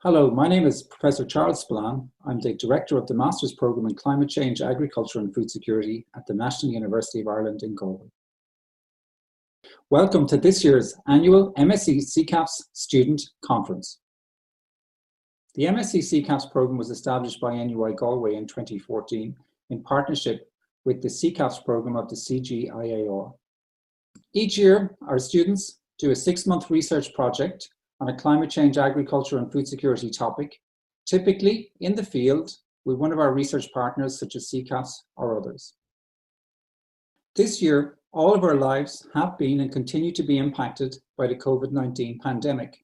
Hello, my name is Professor Charles Spillane. I'm the Director of the Master's Program in Climate Change, Agriculture and Food Security at the National University of Ireland in Galway. Welcome to this year's annual MScCCAFS Student Conference. The MScCCAFS program was established by NUI Galway in 2014 in partnership with the CCAFS program of the CGIAR. Each year, our students do a 6-month research project on a climate change, agriculture and food security topic, typically in the field with one of our research partners such as CCAFS or others. This year, all of our lives have been and continue to be impacted by the COVID-19 pandemic.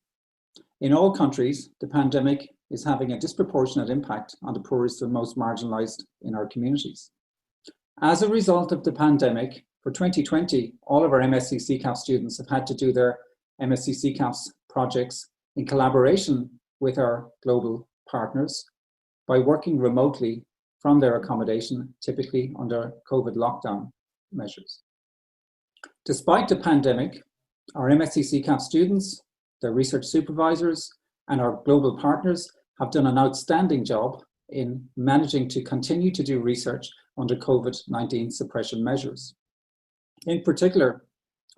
In all countries, the pandemic is having a disproportionate impact on the poorest and most marginalized in our communities. As a result of the pandemic, for 2020, all of our MScCCAFS students have had to do their MScCCAFS projects in collaboration with our global partners by working remotely from their accommodation, typically under COVID lockdown measures. Despite the pandemic, our MScCCAFS students, their research supervisors, and our global partners have done an outstanding job in managing to continue to do research under COVID-19 suppression measures. In particular,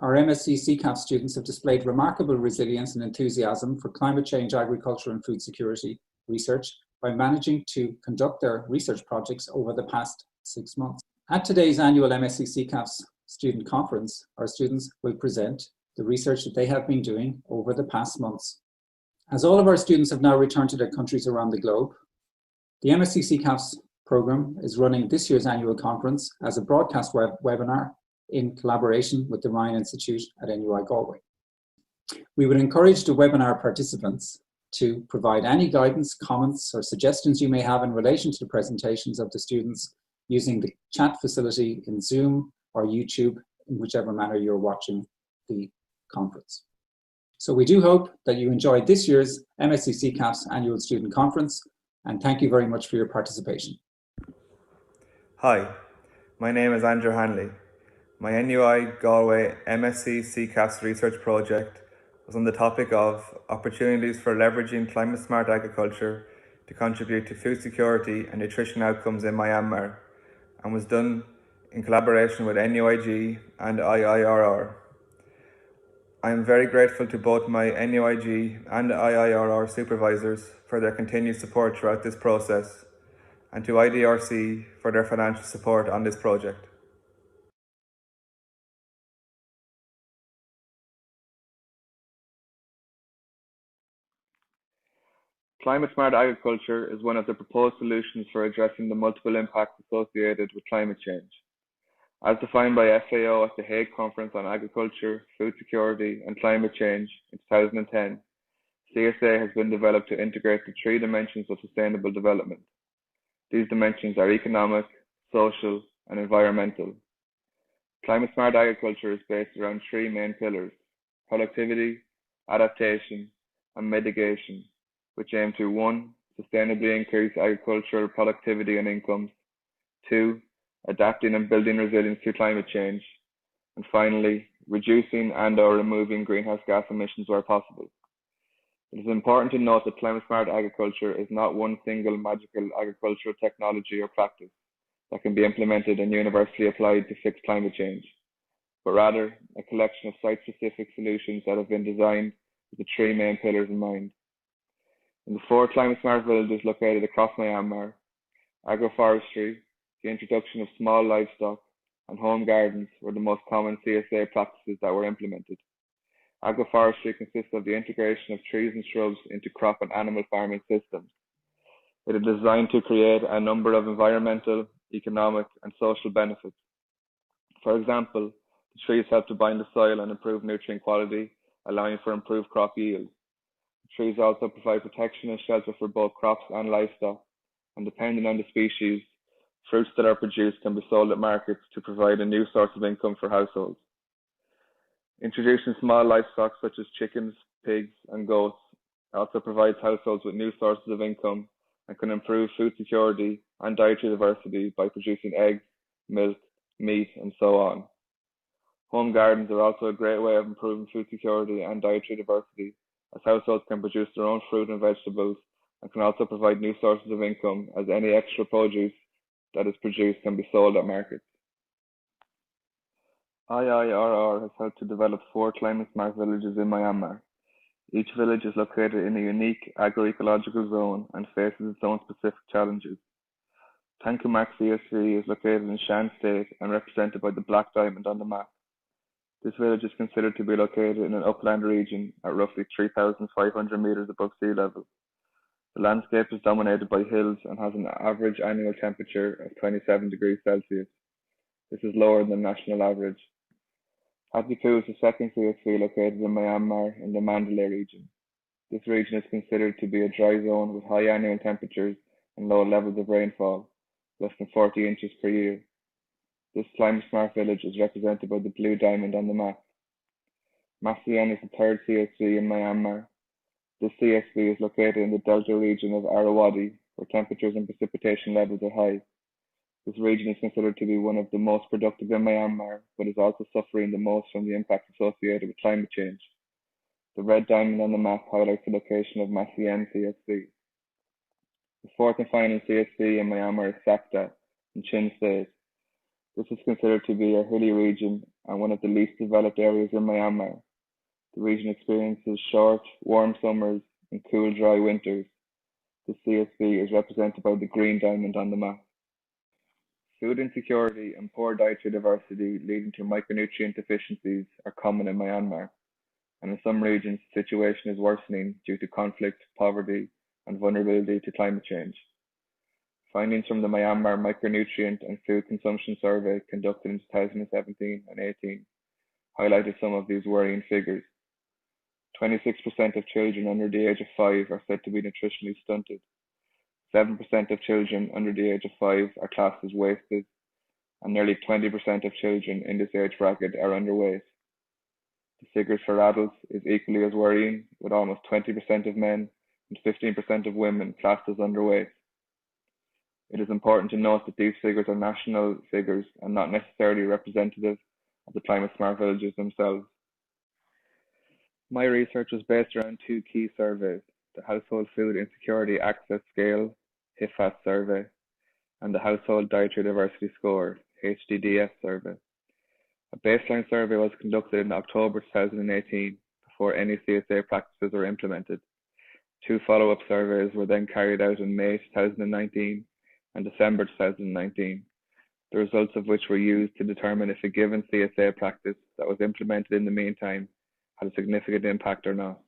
our MScCCAFS students have displayed remarkable resilience and enthusiasm for climate change, agriculture and food security research by managing to conduct their research projects over the past 6 months. At today's annual MScCCAFS Student Conference, our students will present the research that they have been doing over the past months. As all of our students have now returned to their countries around the globe, the MScCCAFS program is running this year's annual conference as a broadcast webinar in collaboration with the Ryan Institute at NUI Galway. We would encourage the webinar participants to provide any guidance, comments, or suggestions you may have in relation to the presentations of the students using the chat facility in Zoom or YouTube, in whichever manner you're watching the conference. So we do hope that you enjoyed this year's MScCCAFS Annual Student Conference, and thank you very much for your participation. Hi, my name is Andrew Hanley. My NUI Galway MScCCAFS research project was on the topic of opportunities for leveraging climate-smart agriculture to contribute to food security and nutrition outcomes in Myanmar, and was done in collaboration with NUIG and IIRR. I am very grateful to both my NUIG and IIRR supervisors for their continued support throughout this process, and to IDRC for their financial support on this project. Climate-smart agriculture is one of the proposed solutions for addressing the multiple impacts associated with climate change. As defined by FAO at the Hague Conference on Agriculture, Food Security and Climate Change in 2010, CSA has been developed to integrate the 3 dimensions of sustainable development. These dimensions are economic, social and environmental. Climate-smart agriculture is based around 3 main pillars: productivity, adaptation and mitigation, which aim to 1. Sustainably increase agricultural productivity and incomes, 2. Adapting and building resilience to climate change, and finally, reducing and/or removing greenhouse gas emissions where possible. It is important to note that climate-smart agriculture is not one single magical agricultural technology or practice that can be implemented and universally applied to fix climate change, but rather a collection of site-specific solutions that have been designed with the 3 main pillars in mind. In the 4 climate-smart villages located across Myanmar, agroforestry, the introduction of small livestock, and home gardens were the most common CSA practices that were implemented. Agroforestry consists of the integration of trees and shrubs into crop and animal farming systems. It is designed to create a number of environmental, economic, and social benefits. For example, the trees help to bind the soil and improve nutrient quality, allowing for improved crop yield. Trees also provide protection and shelter for both crops and livestock, and depending on the species, fruits that are produced can be sold at markets to provide a new source of income for households. Introducing small livestock such as chickens, pigs, and goats also provides households with new sources of income and can improve food security and dietary diversity by producing eggs, milk, meat, and so on. Home gardens are also a great way of improving food security and dietary diversity, as households can produce their own fruit and vegetables and can also provide new sources of income, as any extra produce that is produced can be sold at markets. IIRR has helped to develop 4 climate-smart villages in Myanmar. Each village is located in a unique agroecological zone and faces its own specific challenges. Tangkumak CSV is located in Shan State and represented by the black diamond on the map. This village is considered to be located in an upland region at roughly 3,500 meters above sea level. The landscape is dominated by hills and has an average annual temperature of 27 degrees Celsius. This is lower than the national average. Hathipu is the second CSV located in Myanmar in the Mandalay region. This region is considered to be a dry zone with high annual temperatures and low levels of rainfall, less than 40 inches per year. This climate-smart village is represented by the blue diamond on the map. Masien is the third CSV in Myanmar. This CSV is located in the delta region of Arawadi, where temperatures and precipitation levels are high. This region is considered to be one of the most productive in Myanmar, but is also suffering the most from the impacts associated with climate change. The red diamond on the map highlights the location of Masien CSV. The fourth and final CSV in Myanmar is Sakta in Chin State. This is considered to be a hilly region and one of the least developed areas in Myanmar. The region experiences short, warm summers and cool, dry winters. The CSV is represented by the green diamond on the map. Food insecurity and poor dietary diversity leading to micronutrient deficiencies are common in Myanmar, and in some regions the situation is worsening due to conflict, poverty, and vulnerability to climate change. Findings from the Myanmar Micronutrient and Food Consumption Survey conducted in 2017 and 18 highlighted some of these worrying figures. 26% of children under the age of 5 are said to be nutritionally stunted. 7% of children under the age of 5 are classed as wasted, and nearly 20% of children in this age bracket are underweight. The figures for adults is equally as worrying, with almost 20% of men and 15% of women classed as underweight. It is important to note that these figures are national figures and not necessarily representative of the climate-smart villages themselves. My research was based around 2 key surveys: the Household Food Insecurity Access Scale (HIFAS) survey and the Household Dietary Diversity Score (HDDS) survey. A baseline survey was conducted in October 2018 before any CSA practices were implemented. 2 follow-up surveys were then carried out in May 2019 and December 2019, the results of which were used to determine if a given CSA practice that was implemented in the meantime had a significant impact or not.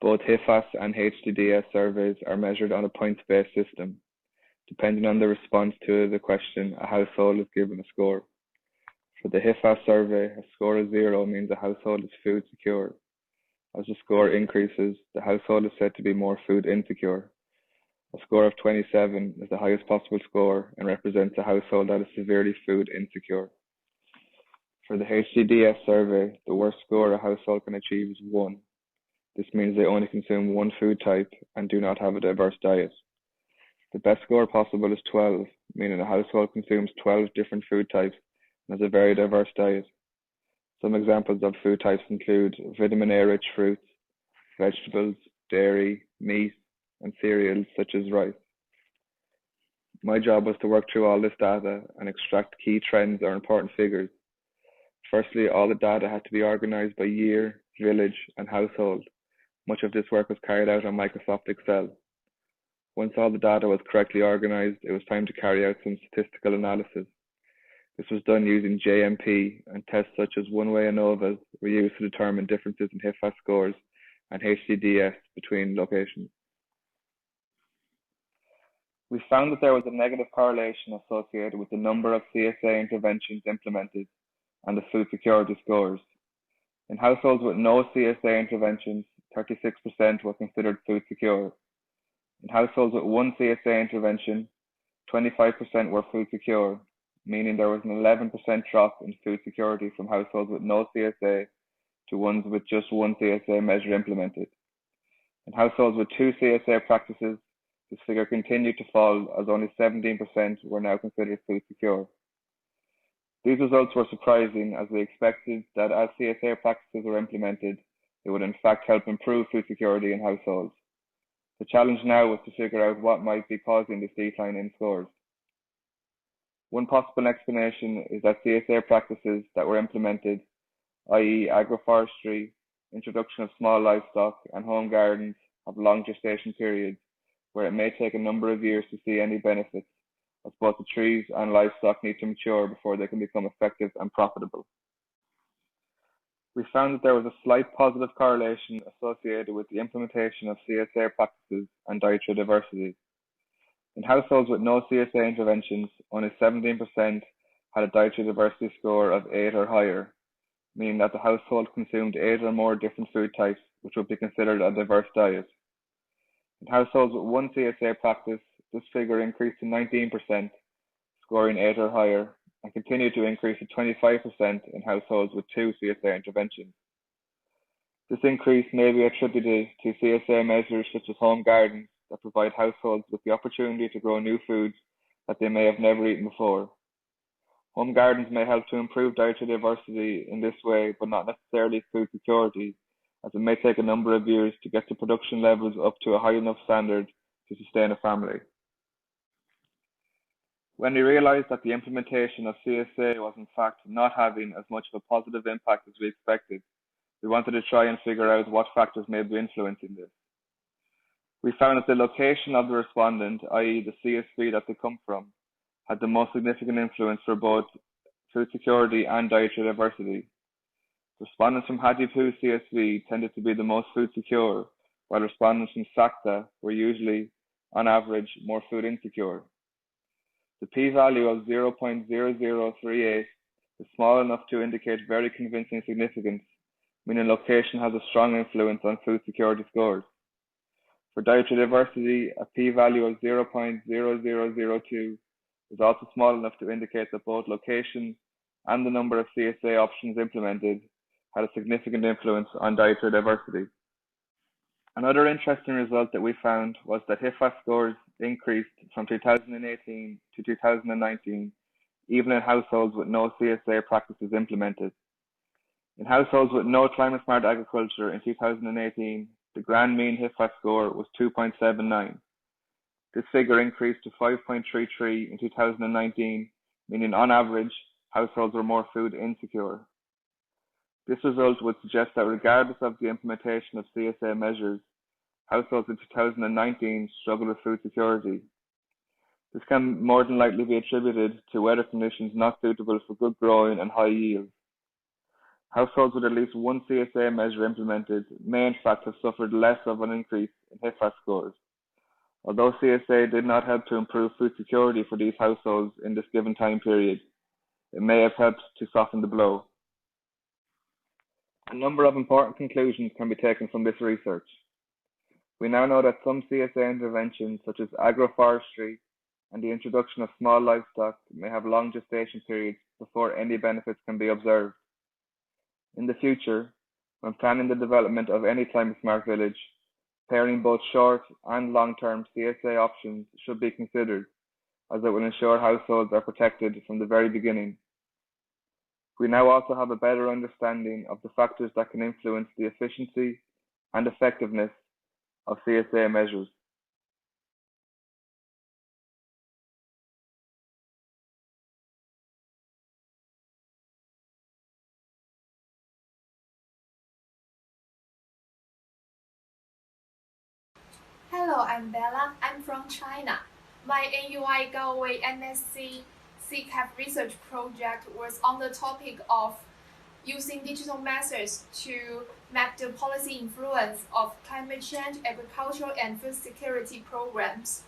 Both HIFAS and HDDS surveys are measured on a points-based system. Depending on the response to the question, a household is given a score. For the HIFAS survey, a score of 0 means a household is food secure. As the score increases, the household is said to be more food insecure. A score of 27 is the highest possible score and represents a household that is severely food insecure. For the HDDS survey, the worst score a household can achieve is 1. This means they only consume one food type and do not have a diverse diet. The best score possible is 12, meaning a household consumes 12 different food types and has a very diverse diet. Some examples of food types include vitamin A-rich fruits, vegetables, dairy, meat, and cereals such as rice. My job was to work through all this data and extract key trends or important figures. Firstly, all the data had to be organized by year, village, and household. Much of this work was carried out on Microsoft Excel. Once all the data was correctly organized, it was time to carry out some statistical analysis. This was done using JMP, and tests such as one-way ANOVAs were used to determine differences in HIFAS scores and HDDS between locations. We found that there was a negative correlation associated with the number of CSA interventions implemented and the food security scores. In households with no CSA interventions, 36% were considered food secure. In households with one CSA intervention, 25% were food secure, meaning there was an 11% drop in food security from households with no CSA to ones with just one CSA measure implemented. In households with 2 CSA practices, this figure continued to fall as only 17% were now considered food secure. These results were surprising, as we expected that as CSA practices were implemented, it would in fact help improve food security in households. The challenge now was to figure out what might be causing this decline in scores. One possible explanation is that CSA practices that were implemented, i.e. agroforestry, introduction of small livestock, and home gardens, have long gestation periods where it may take a number of years to see any benefits, as both the trees and livestock need to mature before they can become effective and profitable. We found that there was a slight positive correlation associated with the implementation of CSA practices and dietary diversity. In households with no CSA interventions, only 17% had a dietary diversity score of 8 or higher, meaning that the household consumed 8 or more different food types, which would be considered a diverse diet. In households with one CSA practice, this figure increased to 19%, scoring 8 or higher, and continued to increase to 25% in households with two CSA interventions. This increase may be attributed to CSA measures such as home gardens that provide households with the opportunity to grow new foods that they may have never eaten before. Home gardens may help to improve dietary diversity in this way, but not necessarily food security, as it may take a number of years to get to production levels up to a high enough standard to sustain a family. When we realized that the implementation of CSA was in fact not having as much of a positive impact as we expected, we wanted to try and figure out what factors may be influencing this. We found that the location of the respondent, i.e. the CSV that they come from, had the most significant influence for both food security and dietary diversity. Respondents from Hadipu CSV tended to be the most food secure, while respondents from SACTA were usually, on average, more food insecure. The p-value of 0.0038 is small enough to indicate very convincing significance, meaning location has a strong influence on food security scores. For dietary diversity, a p-value of 0.0002 is also small enough to indicate that both location and the number of CSA options implemented had a significant influence on dietary diversity. Another interesting result that we found was that HIFAS scores increased from 2018 to 2019, even in households with no CSA practices implemented. In households with no climate-smart agriculture in 2018, the grand mean HIFAS score was 2.79. This figure increased to 5.33 in 2019, meaning on average, households were more food insecure. This result would suggest that regardless of the implementation of CSA measures, households in 2019 struggled with food security. This can more than likely be attributed to weather conditions not suitable for good growing and high yields. Households with at least one CSA measure implemented may in fact have suffered less of an increase in HIFAS scores. Although CSA did not help to improve food security for these households in this given time period, it may have helped to soften the blow. A number of important conclusions can be taken from this research. We now know that some CSA interventions, such as agroforestry and the introduction of small livestock, may have long gestation periods before any benefits can be observed. In the future, when planning the development of any climate-smart village, pairing both short and long-term CSA options should be considered, as it will ensure households are protected from the very beginning. We now also have a better understanding of the factors that can influence the efficiency and effectiveness of CSA measures. Hello, I'm Bella. I'm from China. My AUI Galway MScCCAFS research project was on the topic of using digital methods to map the policy influence of climate change, agricultural, and food security programs,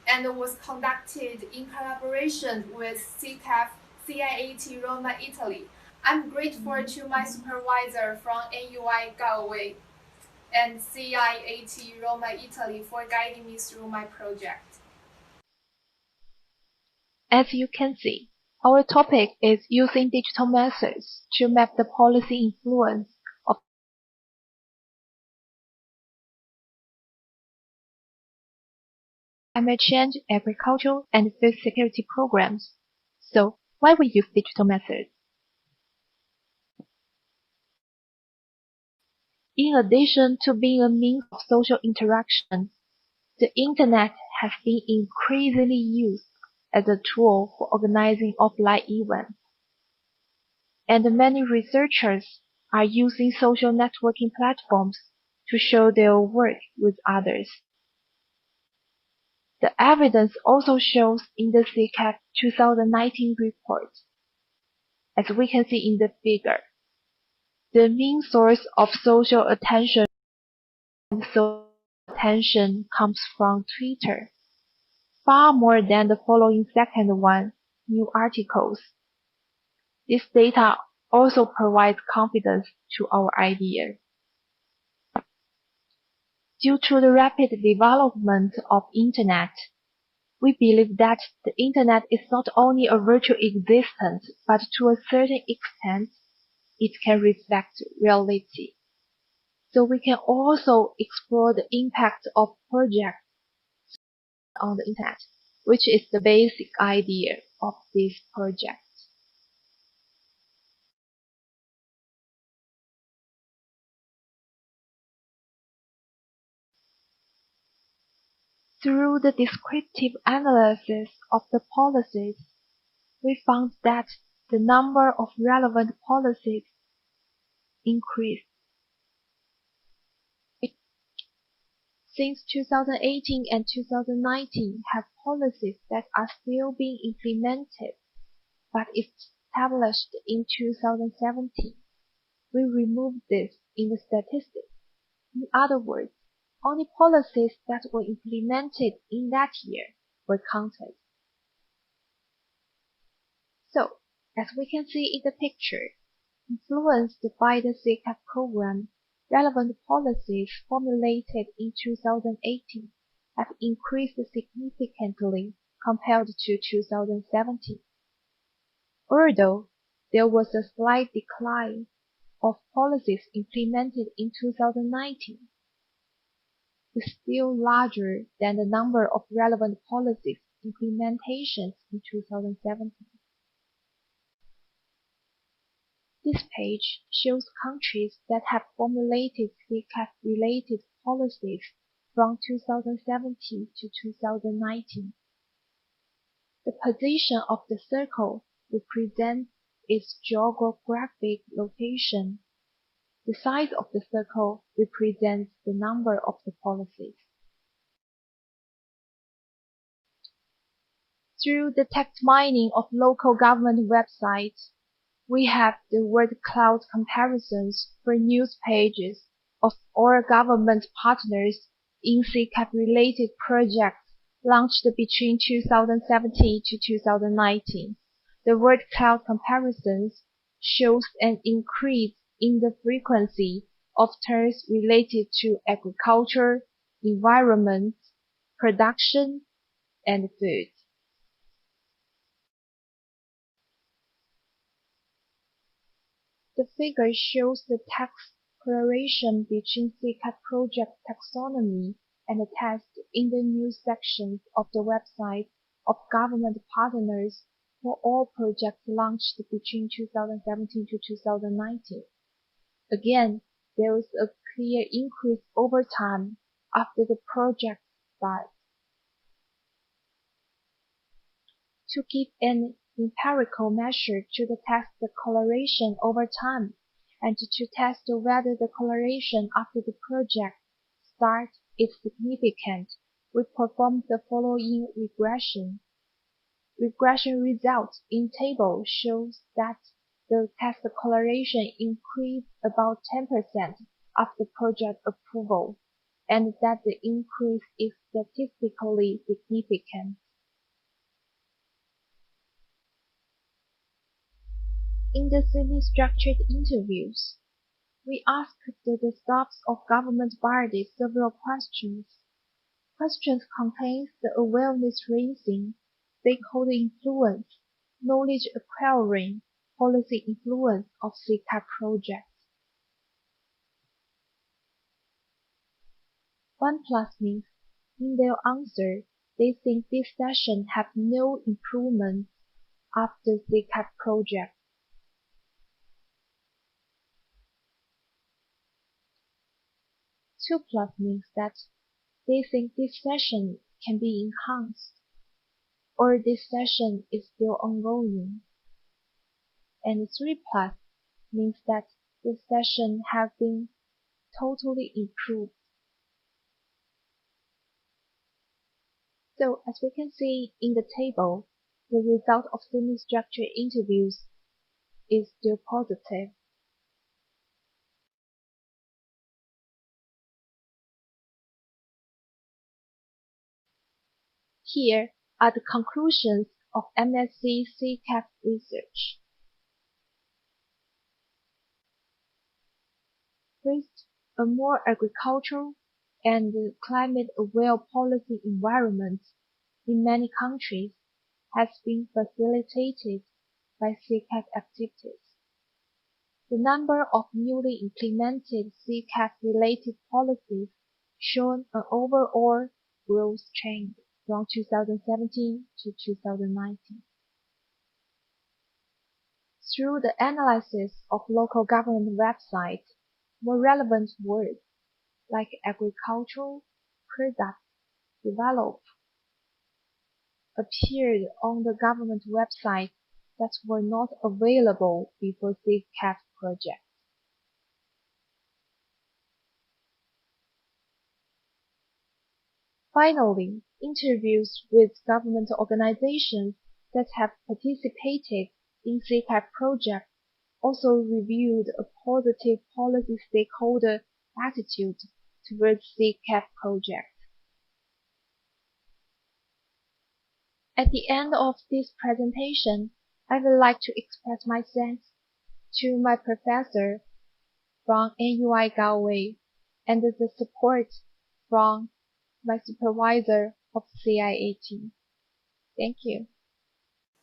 and was conducted in collaboration with CIAT Roma, Italy. I'm grateful to my supervisor from AUI Galway and CIAT Roma, Italy for guiding me through my project. As you can see, our topic is using digital methods to map the policy influence of climate change, agricultural, and food security programs. So, why we use digital methods? In addition to being a means of social interaction, The Internet has been increasingly used as a tool for organizing offline events, and many researchers are using social networking platforms to share their work with others. The evidence also shows in the CCAFS 2019 report. As we can see in the figure, the main source of social attention comes from Twitter, far more than the following second one, new articles. This data also provides confidence to our idea. Due to the rapid development of Internet, we believe that the Internet is not only a virtual existence, but to a certain extent, it can reflect reality. So we can also explore the impact of projects on the Internet, which is the basic idea of this project. Through the descriptive analysis of the policies, we found that the number of relevant policies increased. Since 2018 and 2019 have policies that are still being implemented, but established in 2017. We removed this in the statistics. In other words, only policies that were implemented in that year were counted. So, as we can see in the picture, influenced by the CCAFS program, relevant policies formulated in 2018 have increased significantly compared to 2017. Although there was a slight decline of policies implemented in 2019, is still larger than the number of relevant policies implementations in 2017. This page shows countries that have formulated CCAFS-related policies from 2017 to 2019. The position of the circle represents its geographic location. The size of the circle represents the number of the policies. Through the text mining of local government websites, we have the word cloud comparisons for news pages of all government partners in CCAFS-related projects launched between 2017 to 2019. The word cloud comparisons shows an increase in the frequency of terms related to agriculture, environment, production, and food. The figure shows the text correlation between CCAFS project taxonomy and the text in the news sections of the website of government partners for all projects launched between 2017 to 2019. Again, there is a clear increase over time after the project starts. To give an empirical measure to the text coloration over time, and to test whether the coloration after the project start is significant, we performed the following regression. Regression results in table shows that the test coloration increased about 10% after project approval, and that the increase is statistically significant. In the semi-structured interviews, we asked the staffs of government bodies several questions. Questions contain the awareness raising, stakeholder influence, knowledge acquiring, policy influence of CCAFS projects. 1+ means, in their answer, they think this session have no improvement after CCAFS project. 2+ means that they think this session can be enhanced, or this session is still ongoing. And 3 plus means that this session has been totally improved. So as we can see in the table, the result of semi-structured interviews is still positive. Here are the conclusions of MScCCAFS research. First, a more agricultural and climate-aware policy environment in many countries has been facilitated by CCAFS activities. The number of newly implemented CCAFS-related policies shown an overall growth trend from 2017 to 2019. Through the analysis of local government websites, more relevant words like agricultural products developed appeared on the government website that were not available before CCAFS project. Finally, interviews with government organizations that have participated in CCAFS project also revealed a positive policy stakeholder attitude towards CCAFS project. At the end of this presentation, I would like to express my thanks to my professor from NUI Galway and the support from my supervisor of CIAT. Thank you.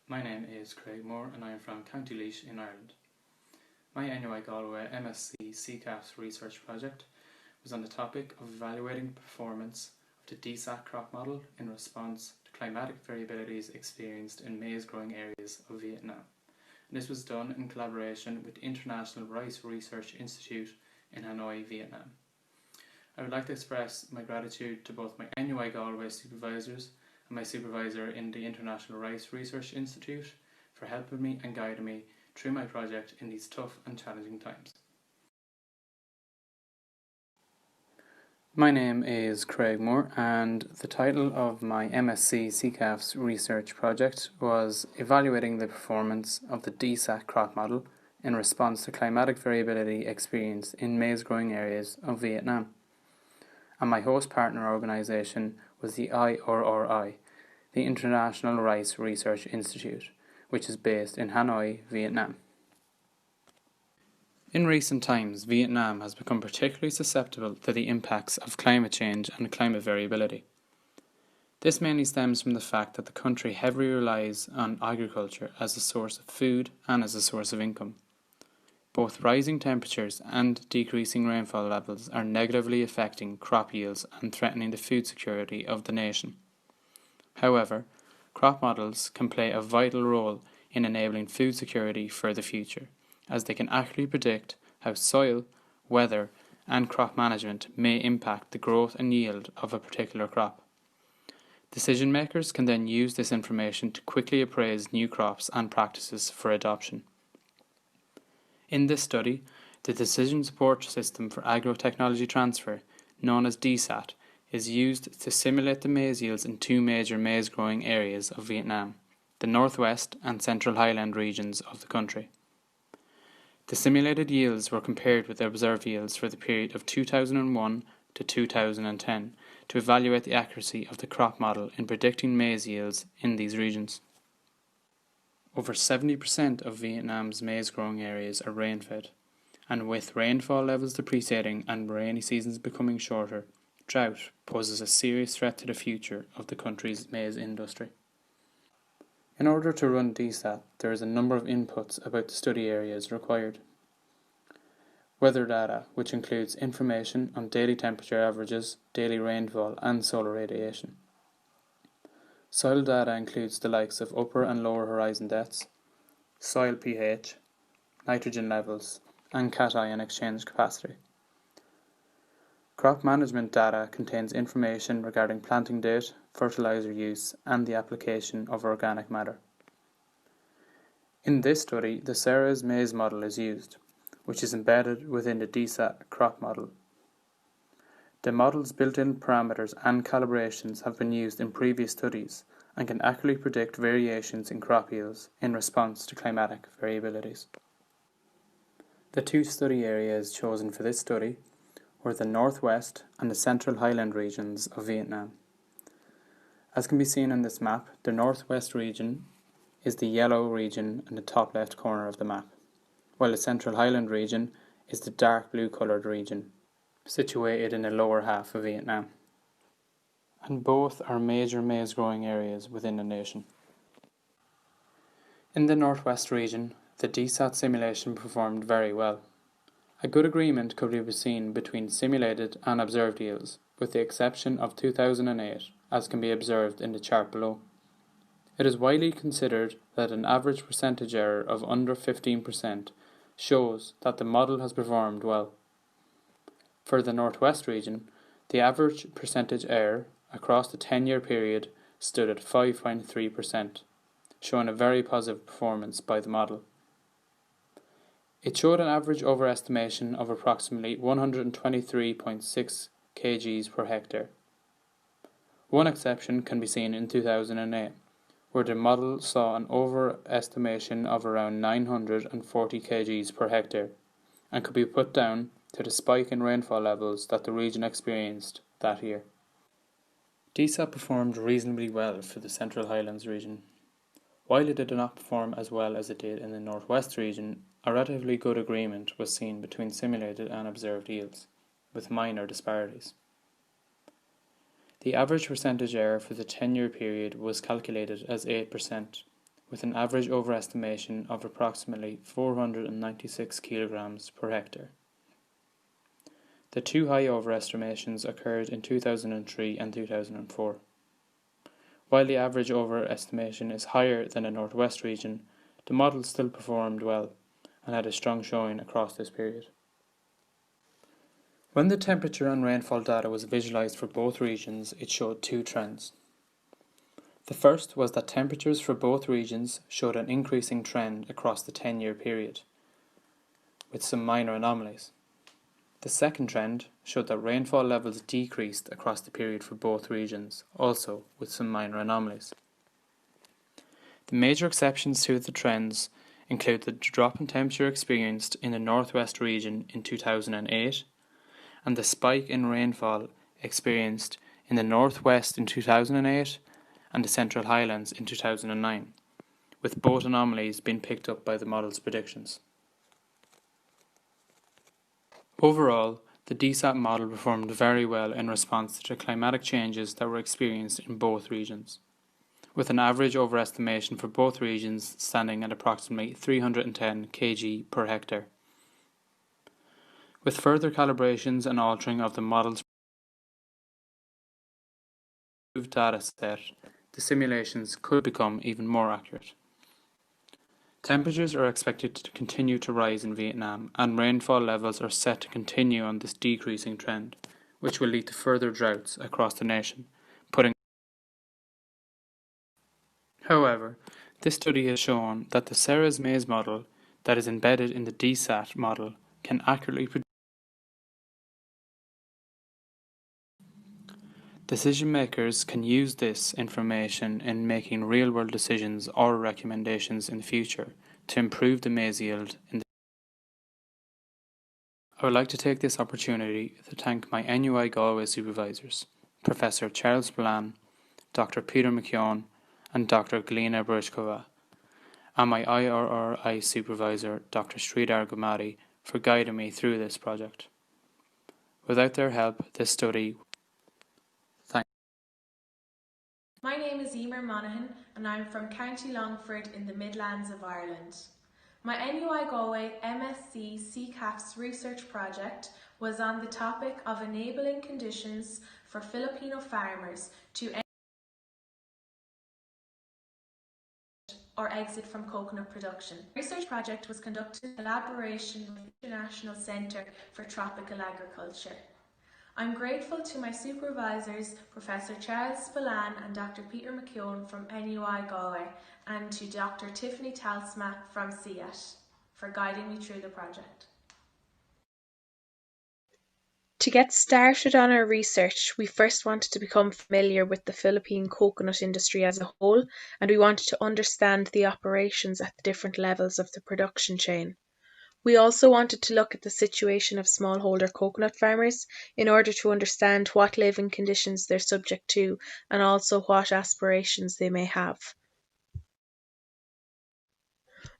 My name is Craig Moore and I am from County Laois in Ireland. My NUI Galway MScCCAFS research project was on the topic of evaluating performance of the DSAT crop model in response to climatic variabilities experienced in maize growing areas of Vietnam. And this was done in collaboration with the International Rice Research Institute in Hanoi, Vietnam. I would like to express my gratitude to both my NUI Galway supervisors and my supervisor in the International Rice Research Institute for helping me and guiding me through my project in these tough and challenging times. My name is Craig Moore and the title of my MScCCAFS research project was Evaluating the Performance of the DSAT crop model in response to climatic variability experienced in maize growing areas of Vietnam. And my host partner organisation was the IRRI, the International Rice Research Institute, which is based in Hanoi, Vietnam. In recent times, Vietnam has become particularly susceptible to the impacts of climate change and climate variability. This mainly stems from the fact that the country heavily relies on agriculture as a source of food and as a source of income. Both rising temperatures and decreasing rainfall levels are negatively affecting crop yields and threatening the food security of the nation. However, crop models can play a vital role in enabling food security for the future, as they can accurately predict how soil, weather, and crop management may impact the growth and yield of a particular crop. Decision makers can then use this information to quickly appraise new crops and practices for adoption. In this study, the Decision Support System for Agro-Technology Transfer, known as DSAT, is used to simulate the maize yields in two major maize growing areas of Vietnam, the northwest and central highland regions of the country. The simulated yields were compared with the observed yields for the period of 2001 to 2010 to evaluate the accuracy of the crop model in predicting maize yields in these regions. Over 70% of Vietnam's maize growing areas are rain-fed, and with rainfall levels depreciating and rainy seasons becoming shorter, drought poses a serious threat to the future of the country's maize industry. In order to run DSAT, there is a number of inputs about the study areas required. Weather data, which includes information on daily temperature averages, daily rainfall and solar radiation. Soil data includes the likes of upper and lower horizon depths, soil pH, nitrogen levels and cation exchange capacity. Crop management data contains information regarding planting date, fertilizer use, and the application of organic matter. In this study, the Serres maze model is used, which is embedded within the DSAT crop model. The model's built-in parameters and calibrations have been used in previous studies and can accurately predict variations in crop yields in response to climatic variabilities. The two study areas chosen for this study were the northwest and the central highland regions of Vietnam. As can be seen on this map, the northwest region is the yellow region in the top left corner of the map, while the central highland region is the dark blue coloured region, situated in the lower half of Vietnam. And both are major maize growing areas within the nation. In the northwest region, the DSAT simulation performed very well. A good agreement could be seen between simulated and observed yields, with the exception of 2008, as can be observed in the chart below. It is widely considered that an average percentage error of under 15% shows that the model has performed well. For the northwest region, the average percentage error across the 10-year period stood at 5.3%, showing a very positive performance by the model. It showed an average overestimation of approximately 123.6 kgs per hectare. One exception can be seen in 2008, where the model saw an overestimation of around 940 kgs per hectare, and could be put down to the spike in rainfall levels that the region experienced that year. DSAT performed reasonably well for the Central Highlands region. While it did not perform as well as it did in the Northwest region, a relatively good agreement was seen between simulated and observed yields, with minor disparities. The average percentage error for the 10-year period was calculated as 8%, with an average overestimation of approximately 496 kilograms per hectare. The two high overestimations occurred in 2003 and 2004. While the average overestimation is higher than the Northwest region, the model still performed well and had a strong showing across this period. When the temperature and rainfall data was visualized for both regions, it showed two trends. The first was that temperatures for both regions showed an increasing trend across the 10-year period, with some minor anomalies. The second trend showed that rainfall levels decreased across the period for both regions, also with some minor anomalies. The major exceptions to the trends include the drop in temperature experienced in the Northwest region in 2008 and the spike in rainfall experienced in the Northwest in 2008 and the Central Highlands in 2009, with both anomalies being picked up by the model's predictions. Overall, the DSAT model performed very well in response to the climatic changes that were experienced in both regions, with an average overestimation for both regions standing at approximately 310 kg per hectare. With further calibrations and altering of the model's data set, the simulations could become even more accurate. Temperatures are expected to continue to rise in Vietnam, and rainfall levels are set to continue on this decreasing trend, which will lead to further droughts across the nation, However, this study has shown that the Serres maze model that is embedded in the DSAT model can accurately predict. Decision makers can use this information in making real-world decisions or recommendations in the future to improve the maize yield in the I would like to take this opportunity to thank my NUI Galway supervisors, Professor Charles Blan, Dr. Peter McKeown, and Dr. Galina Bershkova, and my IRRI supervisor, Dr. Sridhar Gumadi, for guiding me through this project. Without their help, this study. My name is Emer Monaghan and I'm from County Longford in the Midlands of Ireland. My NUI Galway MScCCAFS research project was on the topic of enabling conditions for Filipino farmers to or exit from coconut production. The research project was conducted in collaboration with the International Centre for Tropical Agriculture. I'm grateful to my supervisors, Professor Charles Spillane and Dr. Peter McKeown from NUI Galway, and to Dr. Tiffany Talsma from CEAT for guiding me through the project. To get started on our research, we first wanted to become familiar with the Philippine coconut industry as a whole, and we wanted to understand the operations at the different levels of the production chain. We also wanted to look at the situation of smallholder coconut farmers in order to understand what living conditions they're subject to and also what aspirations they may have.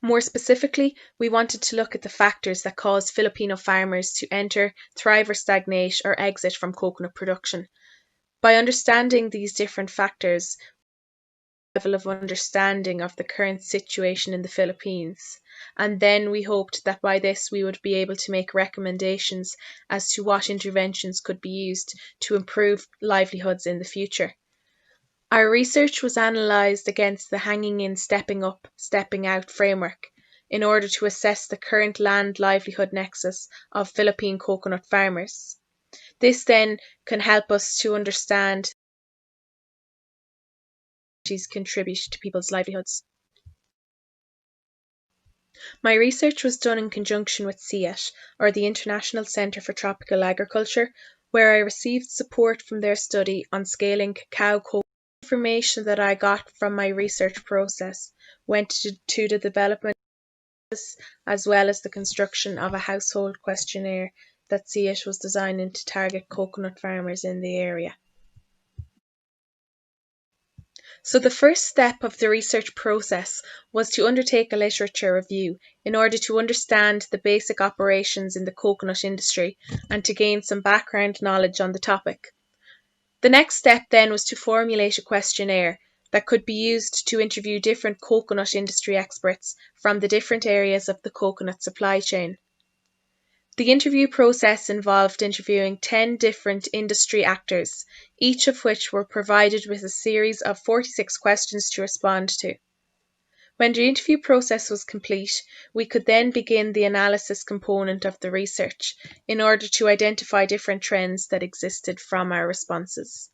More specifically, we wanted to look at the factors that cause Filipino farmers to enter, thrive or stagnate or exit from coconut production. By understanding these different factors, level of understanding of the current situation in the Philippines, and then we hoped that by this we would be able to make recommendations as to what interventions could be used to improve livelihoods in the future. Our research was analysed against the hanging in, stepping up, stepping out framework in order to assess the current land livelihood nexus of Philippine coconut farmers. This then can help us to understand contribute to people's livelihoods. My research was done in conjunction with CEAT, or the International Centre for Tropical Agriculture, where I received support from their study on scaling cacao cocoa. Information that I got from my research process went to the development as well as the construction of a household questionnaire that CEAT was designing to target coconut farmers in the area. So the first step of the research process was to undertake a literature review in order to understand the basic operations in the coconut industry and to gain some background knowledge on the topic. The next step then was to formulate a questionnaire that could be used to interview different coconut industry experts from the different areas of the coconut supply chain. The interview process involved interviewing 10 different industry actors, each of which were provided with a series of 46 questions to respond to. When the interview process was complete, we could then begin the analysis component of the research in order to identify different trends that existed from our responses.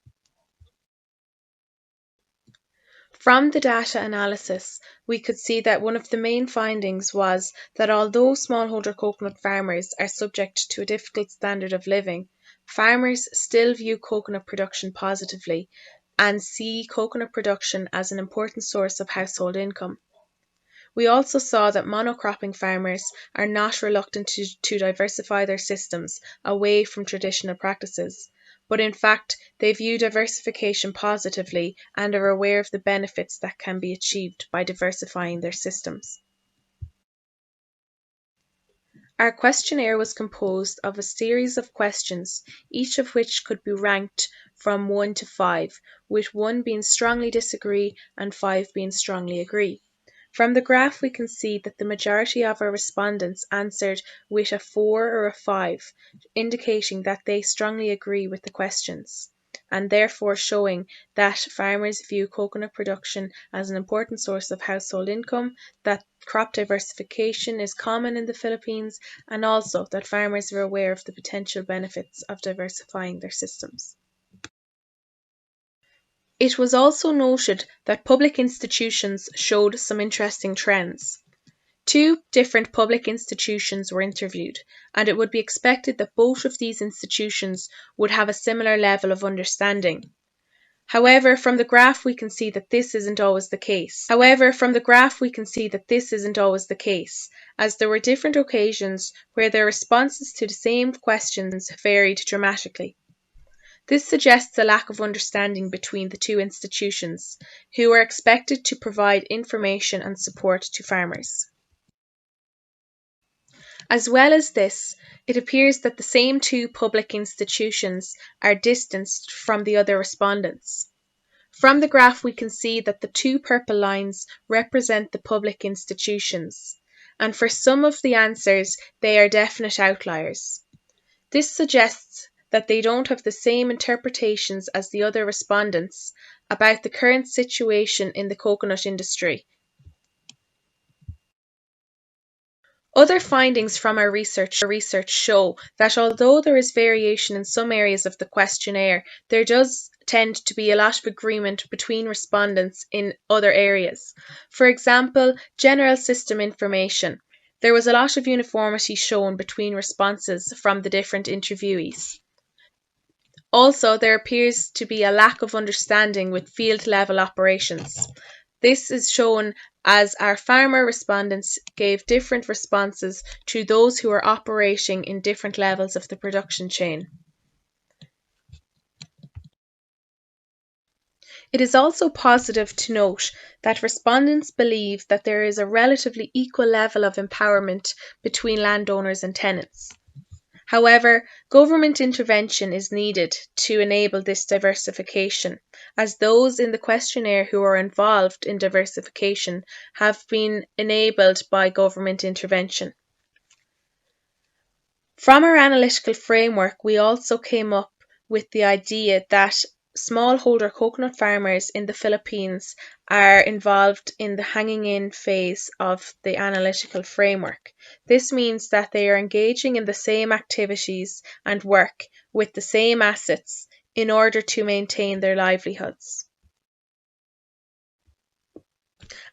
From the data analysis, we could see that one of the main findings was that although smallholder coconut farmers are subject to a difficult standard of living, farmers still view coconut production positively and see coconut production as an important source of household income. We also saw that monocropping farmers are not reluctant to diversify their systems away from traditional practices, but in fact they view diversification positively and are aware of the benefits that can be achieved by diversifying their systems. Our questionnaire was composed of a series of questions, each of which could be ranked from 1 to 5, with 1 being strongly disagree and 5 being strongly agree. From the graph we can see that the majority of our respondents answered with a 4 or a 5, indicating that they strongly agree with the questions, and therefore showing that farmers view coconut production as an important source of household income, that crop diversification is common in the Philippines, and also that farmers are aware of the potential benefits of diversifying their systems. It was also noted that public institutions showed some interesting trends. 2 different public institutions were interviewed, and it would be expected that both of these institutions would have a similar level of understanding. However, from the graph we can see that this isn't always the case. As there were different occasions where their responses to the same questions varied dramatically. This suggests a lack of understanding between the 2 institutions, who are expected to provide information and support to farmers. As well as this, it appears that the same 2 public institutions are distanced from the other respondents. From the graph we can see that the 2 purple lines represent the public institutions, and for some of the answers they are definite outliers. This suggests that they don't have the same interpretations as the other respondents about the current situation in the coconut industry. Other findings from our research show that although there is variation in some areas of the questionnaire, there does tend to be a lot of agreement between respondents in other areas. For example, general system information. There was a lot of uniformity shown between responses from the different interviewees. Also, there appears to be a lack of understanding with field level operations. This is shown as our farmer respondents gave different responses to those who are operating in different levels of the production chain. It is also positive to note that respondents believe that there is a relatively equal level of empowerment between landowners and tenants. However, government intervention is needed to enable this diversification, as those in the questionnaire who are involved in diversification have been enabled by government intervention. From our analytical framework, we also came up with the idea that smallholder coconut farmers in the Philippines are involved in the hanging in phase of the analytical framework. This means that they are engaging in the same activities and work with the same assets in order to maintain their livelihoods.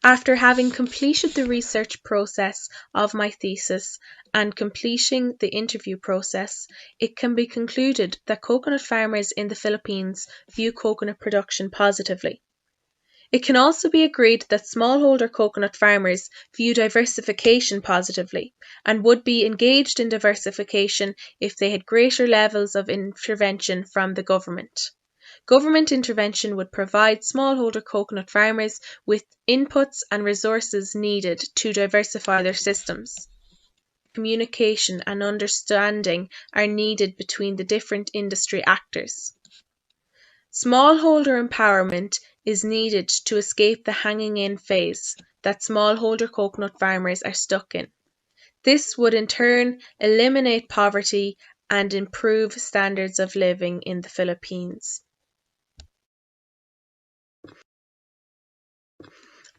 After having completed the research process of my thesis and completing the interview process, it can be concluded that coconut farmers in the Philippines view coconut production positively. It can also be agreed that smallholder coconut farmers view diversification positively and would be engaged in diversification if they had greater levels of intervention from the government. Government intervention would provide smallholder coconut farmers with inputs and resources needed to diversify their systems. Communication and understanding are needed between the different industry actors. Smallholder empowerment is needed to escape the hanging in phase that smallholder coconut farmers are stuck in. This would in turn eliminate poverty and improve standards of living in the Philippines.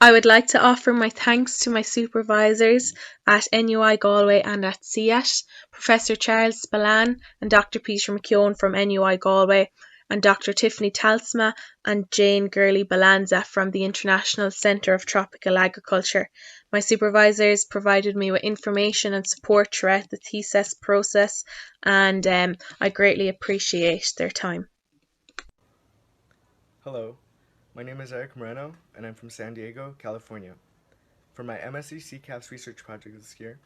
I would like to offer my thanks to my supervisors at NUI Galway and at CEAT, Professor Charles Spillane and Dr. Peter McKeown from NUI Galway, and Dr. Tiffany Talsma and Jane Gurley-Balanza from the International Centre of Tropical Agriculture. My supervisors provided me with information and support throughout the thesis process, and I greatly appreciate their time. Hello, my name is Eric Moreno, and I'm from San Diego, California. For my MScCCAFS research project this year,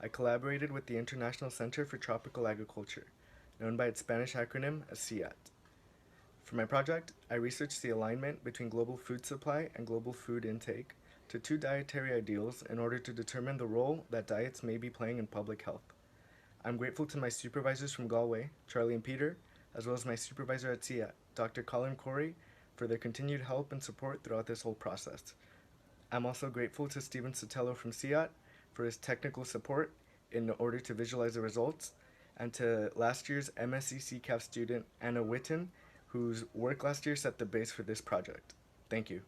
I collaborated with the International Center for Tropical Agriculture, known by its Spanish acronym as CEAT. For my project, I researched the alignment between global food supply and global food intake to two dietary ideals in order to determine the role that diets may be playing in public health. I'm grateful to my supervisors from Galway, Charlie and Peter, as well as my supervisor at CEAT, Dr. Colin Corey, for their continued help and support throughout this whole process. I'm also grateful to Stephen Sotelo from CEAT for his technical support in order to visualize the results, and to last year's MScCCAFS student Anna Witten, whose work last year set the base for this project. Thank you.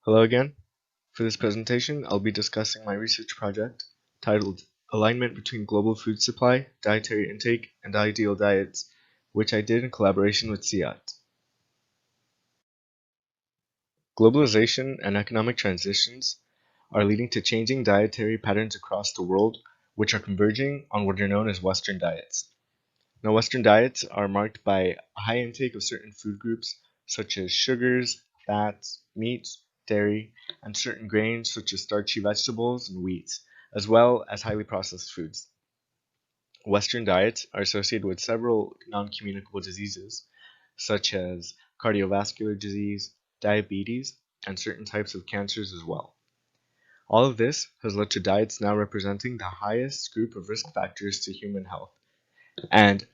Hello again. For this presentation, I'll be discussing my research project titled Alignment Between Global Food Supply, Dietary Intake, and Ideal Diets, which I did in collaboration with CEAT. Globalization and economic transitions are leading to changing dietary patterns across the world, which are converging on what are known as Western diets. Now, Western diets are marked by a high intake of certain food groups, such as sugars, fats, meats, dairy, and certain grains, such as starchy vegetables and wheat, as well as highly processed foods. Western diets are associated with several non-communicable diseases, such as cardiovascular disease, diabetes, and certain types of cancers as well. All of this has led to diets now representing the highest group of risk factors to human health, and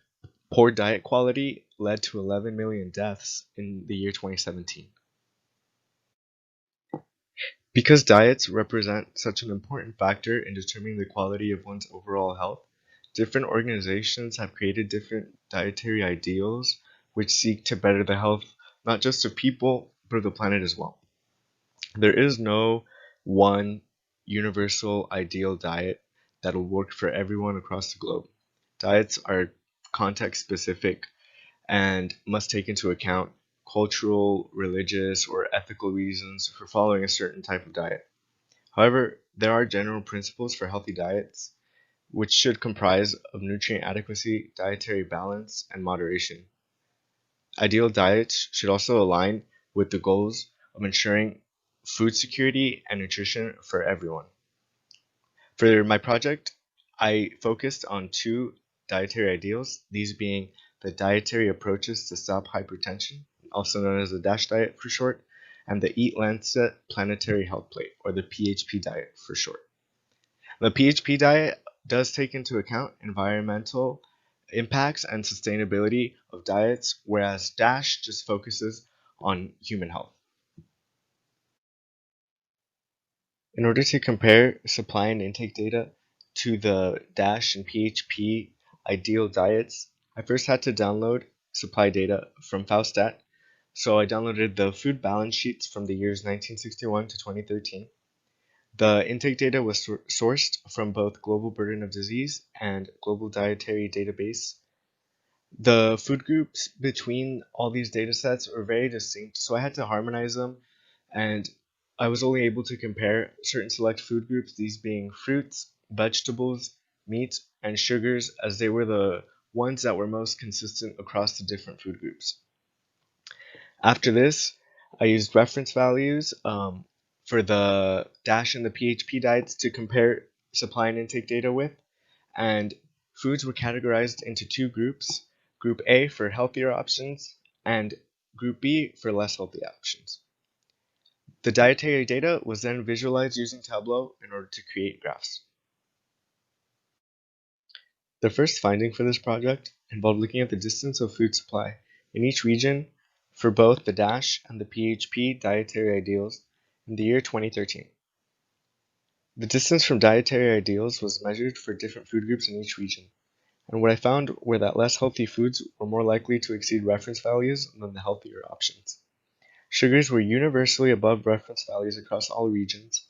poor diet quality led to 11 million deaths in the year 2017. Because diets represent such an important factor in determining the quality of one's overall health, different organizations have created different dietary ideals which seek to better the health not just of people, but of the planet as well. There is no one universal ideal diet that will work for everyone across the globe. Diets are context specific and must take into account cultural, religious, or ethical reasons for following a certain type of diet. However, there are general principles for healthy diets, which should comprise of nutrient adequacy, dietary balance, and moderation. Ideal diets should also align with the goals of ensuring food security and nutrition for everyone. For my project, I focused on two dietary ideals, these being the dietary approaches to stop hypertension, also known as the DASH diet for short, and the Eat Lancet Planetary Health Plate, or the PHP diet for short. The PHP diet does take into account environmental impacts and sustainability of diets, whereas DASH just focuses on human health. In order to compare supply and intake data to the DASH and PHP ideal diets, I first had to download supply data from Faustat. So I downloaded the food balance sheets from the years 1961 to 2013. The intake data was sourced from both Global Burden of Disease and Global Dietary Database. The food groups between all these data sets are very distinct, so I had to harmonize them, and I was only able to compare certain select food groups, these being fruits, vegetables, meat, and sugars, as they were the ones that were most consistent across the different food groups. After this, I used reference values for the DASH and the PHP diets to compare supply and intake data with, and foods were categorized into two groups, Group A for healthier options and Group B for less healthy options. The dietary data was then visualized using Tableau in order to create graphs. The first finding for this project involved looking at the distance of food supply in each region for both the DASH and the PHP dietary ideals in the year 2013. The distance from dietary ideals was measured for different food groups in each region, and what I found were that less healthy foods were more likely to exceed reference values than the healthier options. Sugars were universally above reference values across all regions,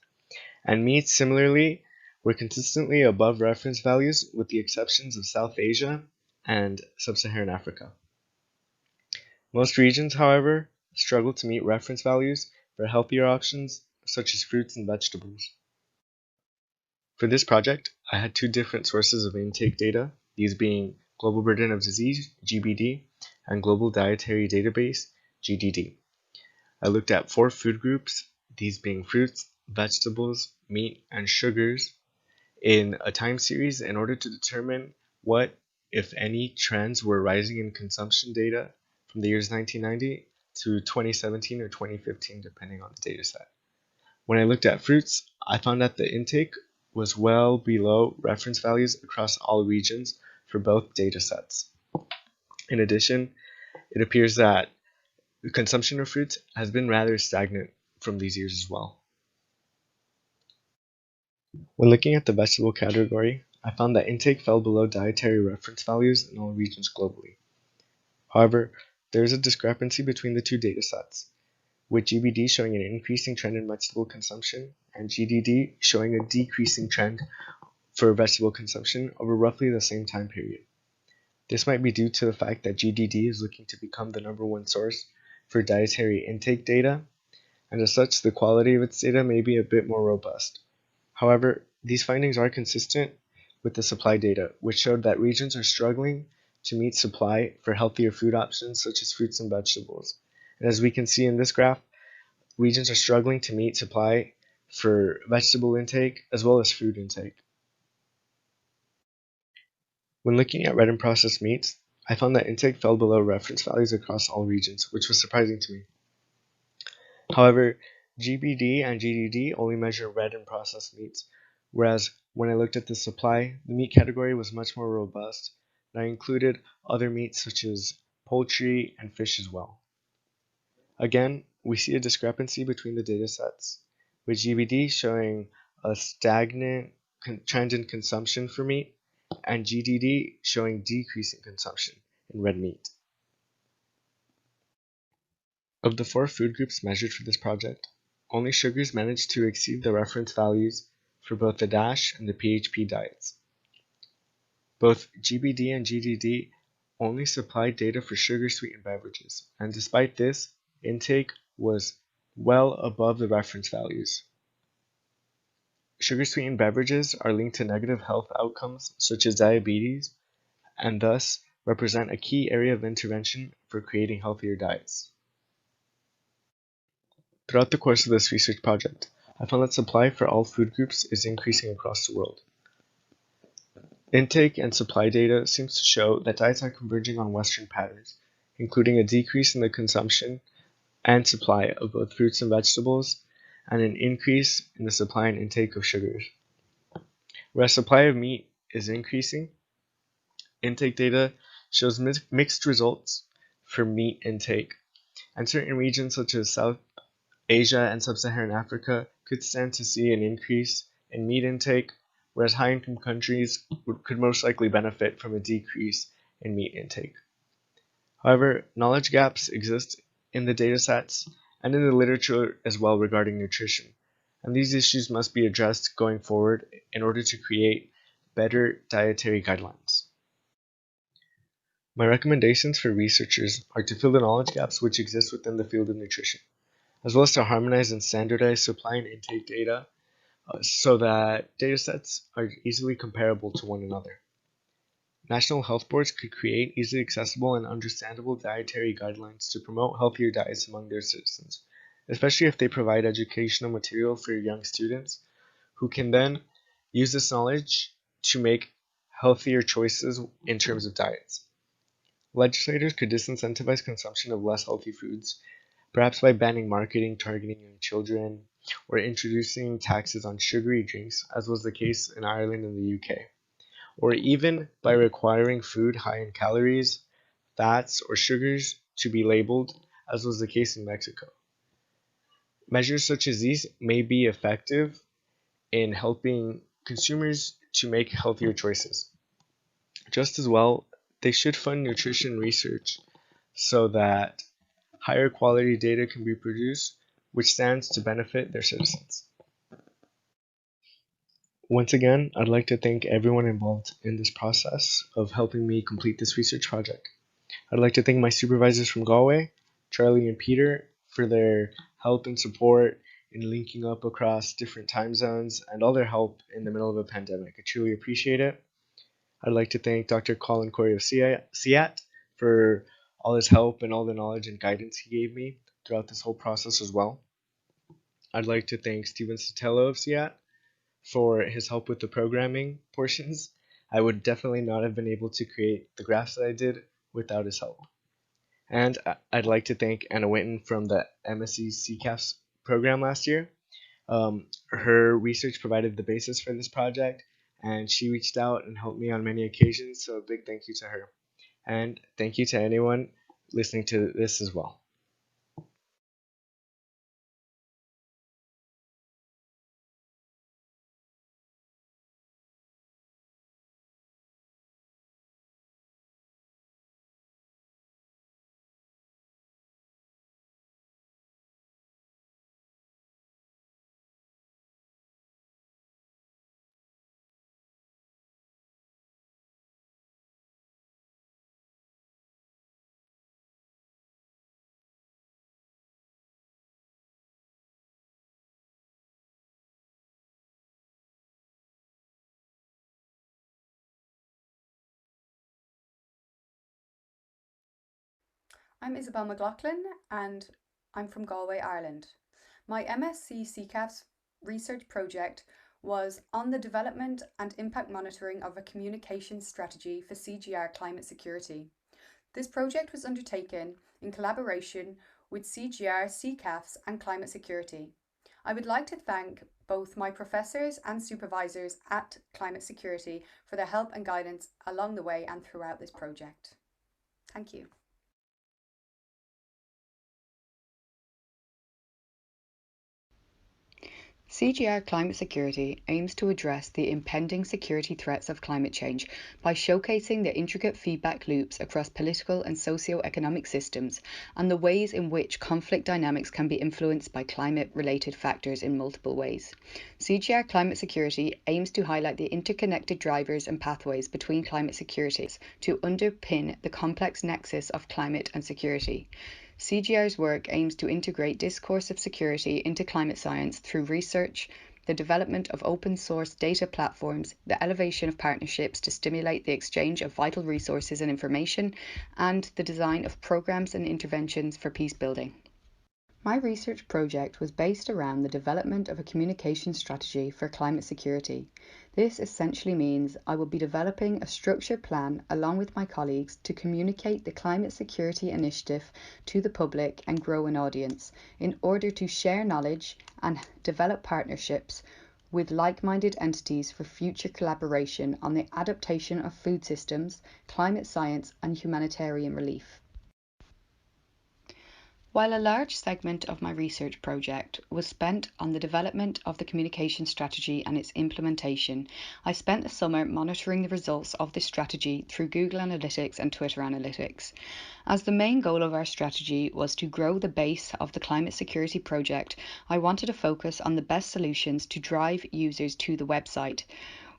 and meats similarly were consistently above reference values with the exceptions of South Asia and Sub-Saharan Africa. Most regions, however, struggled to meet reference values for healthier options such as fruits and vegetables. For this project, I had two different sources of intake data, these being Global Burden of Disease, GBD, and Global Dietary Database, GDD. I looked at 4 food groups, these being fruits, vegetables, meat, and sugars, in a time series in order to determine what, if any, trends were rising in consumption data from the years 1990 to 2017 or 2015, depending on the data set. When I looked at fruits, I found that the intake was well below reference values across all regions for both data sets. In addition, it appears that the consumption of fruits has been rather stagnant from these years as well. When looking at the vegetable category, I found that intake fell below dietary reference values in all regions globally. However, there is a discrepancy between the two data sets, with GBD showing an increasing trend in vegetable consumption and GDD showing a decreasing trend for vegetable consumption over roughly the same time period. This might be due to the fact that GDD is looking to become the #1 source for dietary intake data, and as such, the quality of its data may be a bit more robust. However, these findings are consistent with the supply data, which showed that regions are struggling to meet supply for healthier food options such as fruits and vegetables. And as we can see in this graph, regions are struggling to meet supply for vegetable intake as well as food intake. When looking at red and processed meats, I found that intake fell below reference values across all regions, which was surprising to me. However, GBD and GDD only measure red and processed meats, whereas when I looked at the supply, the meat category was much more robust, and I included other meats such as poultry and fish as well. Again, we see a discrepancy between the data sets, with GBD showing a stagnant trend in consumption for meat, and GDD showing decreasing consumption in red meat. Of the 4 food groups measured for this project, only sugars managed to exceed the reference values for both the DASH and the PHP diets. Both GBD and GDD only supplied data for sugar-sweetened beverages, and despite this, intake was well above the reference values. Sugar-sweetened beverages are linked to negative health outcomes such as diabetes, and thus represent a key area of intervention for creating healthier diets. Throughout the course of this research project, I found that supply for all food groups is increasing across the world. Intake and supply data seems to show that diets are converging on Western patterns, including a decrease in the consumption and supply of both fruits and vegetables, and an increase in the supply and intake of sugars. Whereas supply of meat is increasing, intake data shows mixed results for meat intake, and certain regions such as South Asia and Sub-Saharan Africa could stand to see an increase in meat intake, whereas high-income countries could most likely benefit from a decrease in meat intake. However, knowledge gaps exist in the datasets and in the literature as well regarding nutrition, and these issues must be addressed going forward in order to create better dietary guidelines. My recommendations for researchers are to fill the knowledge gaps which exist within the field of nutrition, as well as to harmonize and standardize supply and intake data so that datasets are easily comparable to one another. National health boards could create easily accessible and understandable dietary guidelines to promote healthier diets among their citizens, especially if they provide educational material for young students who can then use this knowledge to make healthier choices in terms of diets. Legislators could disincentivize consumption of less healthy foods, perhaps by banning marketing targeting young children, or introducing taxes on sugary drinks, as was the case in Ireland and the UK, or even by requiring food high in calories, fats, or sugars to be labeled, as was the case in Mexico. Measures such as these may be effective in helping consumers to make healthier choices. Just as well, they should fund nutrition research so that higher quality data can be produced, which stands to benefit their citizens. Once again, I'd like to thank everyone involved in this process of helping me complete this research project. I'd like to thank my supervisors from Galway, Charlie and Peter, for their help and support in linking up across different time zones and all their help in the middle of a pandemic. I truly appreciate it. I'd like to thank Dr. Colin Corey of CIAT for all his help and all the knowledge and guidance he gave me throughout this whole process as well. I'd like to thank Steven Sotelo of CIAT for his help with the programming portions. I would definitely not have been able to create the graphs that I did without his help. And I'd like to thank Anna Winton from the MScCCAFS program last year. Her research provided the basis for this project, and she reached out and helped me on many occasions, so a big thank you to her. And thank you to anyone listening to this as well. I'm Isabel McLaughlin and I'm from Galway, Ireland. My MScCCAFS research project was on the development and impact monitoring of a communication strategy for CGR climate security. This project was undertaken in collaboration with CGR, CCAFS and Climate Security. I would like to thank both my professors and supervisors at Climate Security for their help and guidance along the way and throughout this project. Thank you. CGR Climate Security aims to address the impending security threats of climate change by showcasing the intricate feedback loops across political and socio-economic systems and the ways in which conflict dynamics can be influenced by climate-related factors in multiple ways. CGR Climate Security aims to highlight the interconnected drivers and pathways between climate security to underpin the complex nexus of climate and security. CGR's work aims to integrate discourse of security into climate science through research, the development of open source data platforms, the elevation of partnerships to stimulate the exchange of vital resources and information, and the design of programs and interventions for peace building. My research project was based around the development of a communication strategy for climate security. This essentially means I will be developing a structured plan along with my colleagues to communicate the climate security initiative to the public and grow an audience in order to share knowledge and develop partnerships with like-minded entities for future collaboration on the adaptation of food systems, climate science, and humanitarian relief. While a large segment of my research project was spent on the development of the communication strategy and its implementation, I spent the summer monitoring the results of this strategy through Google Analytics and Twitter Analytics. As the main goal of our strategy was to grow the base of the climate security project, I wanted to focus on the best solutions to drive users to the website,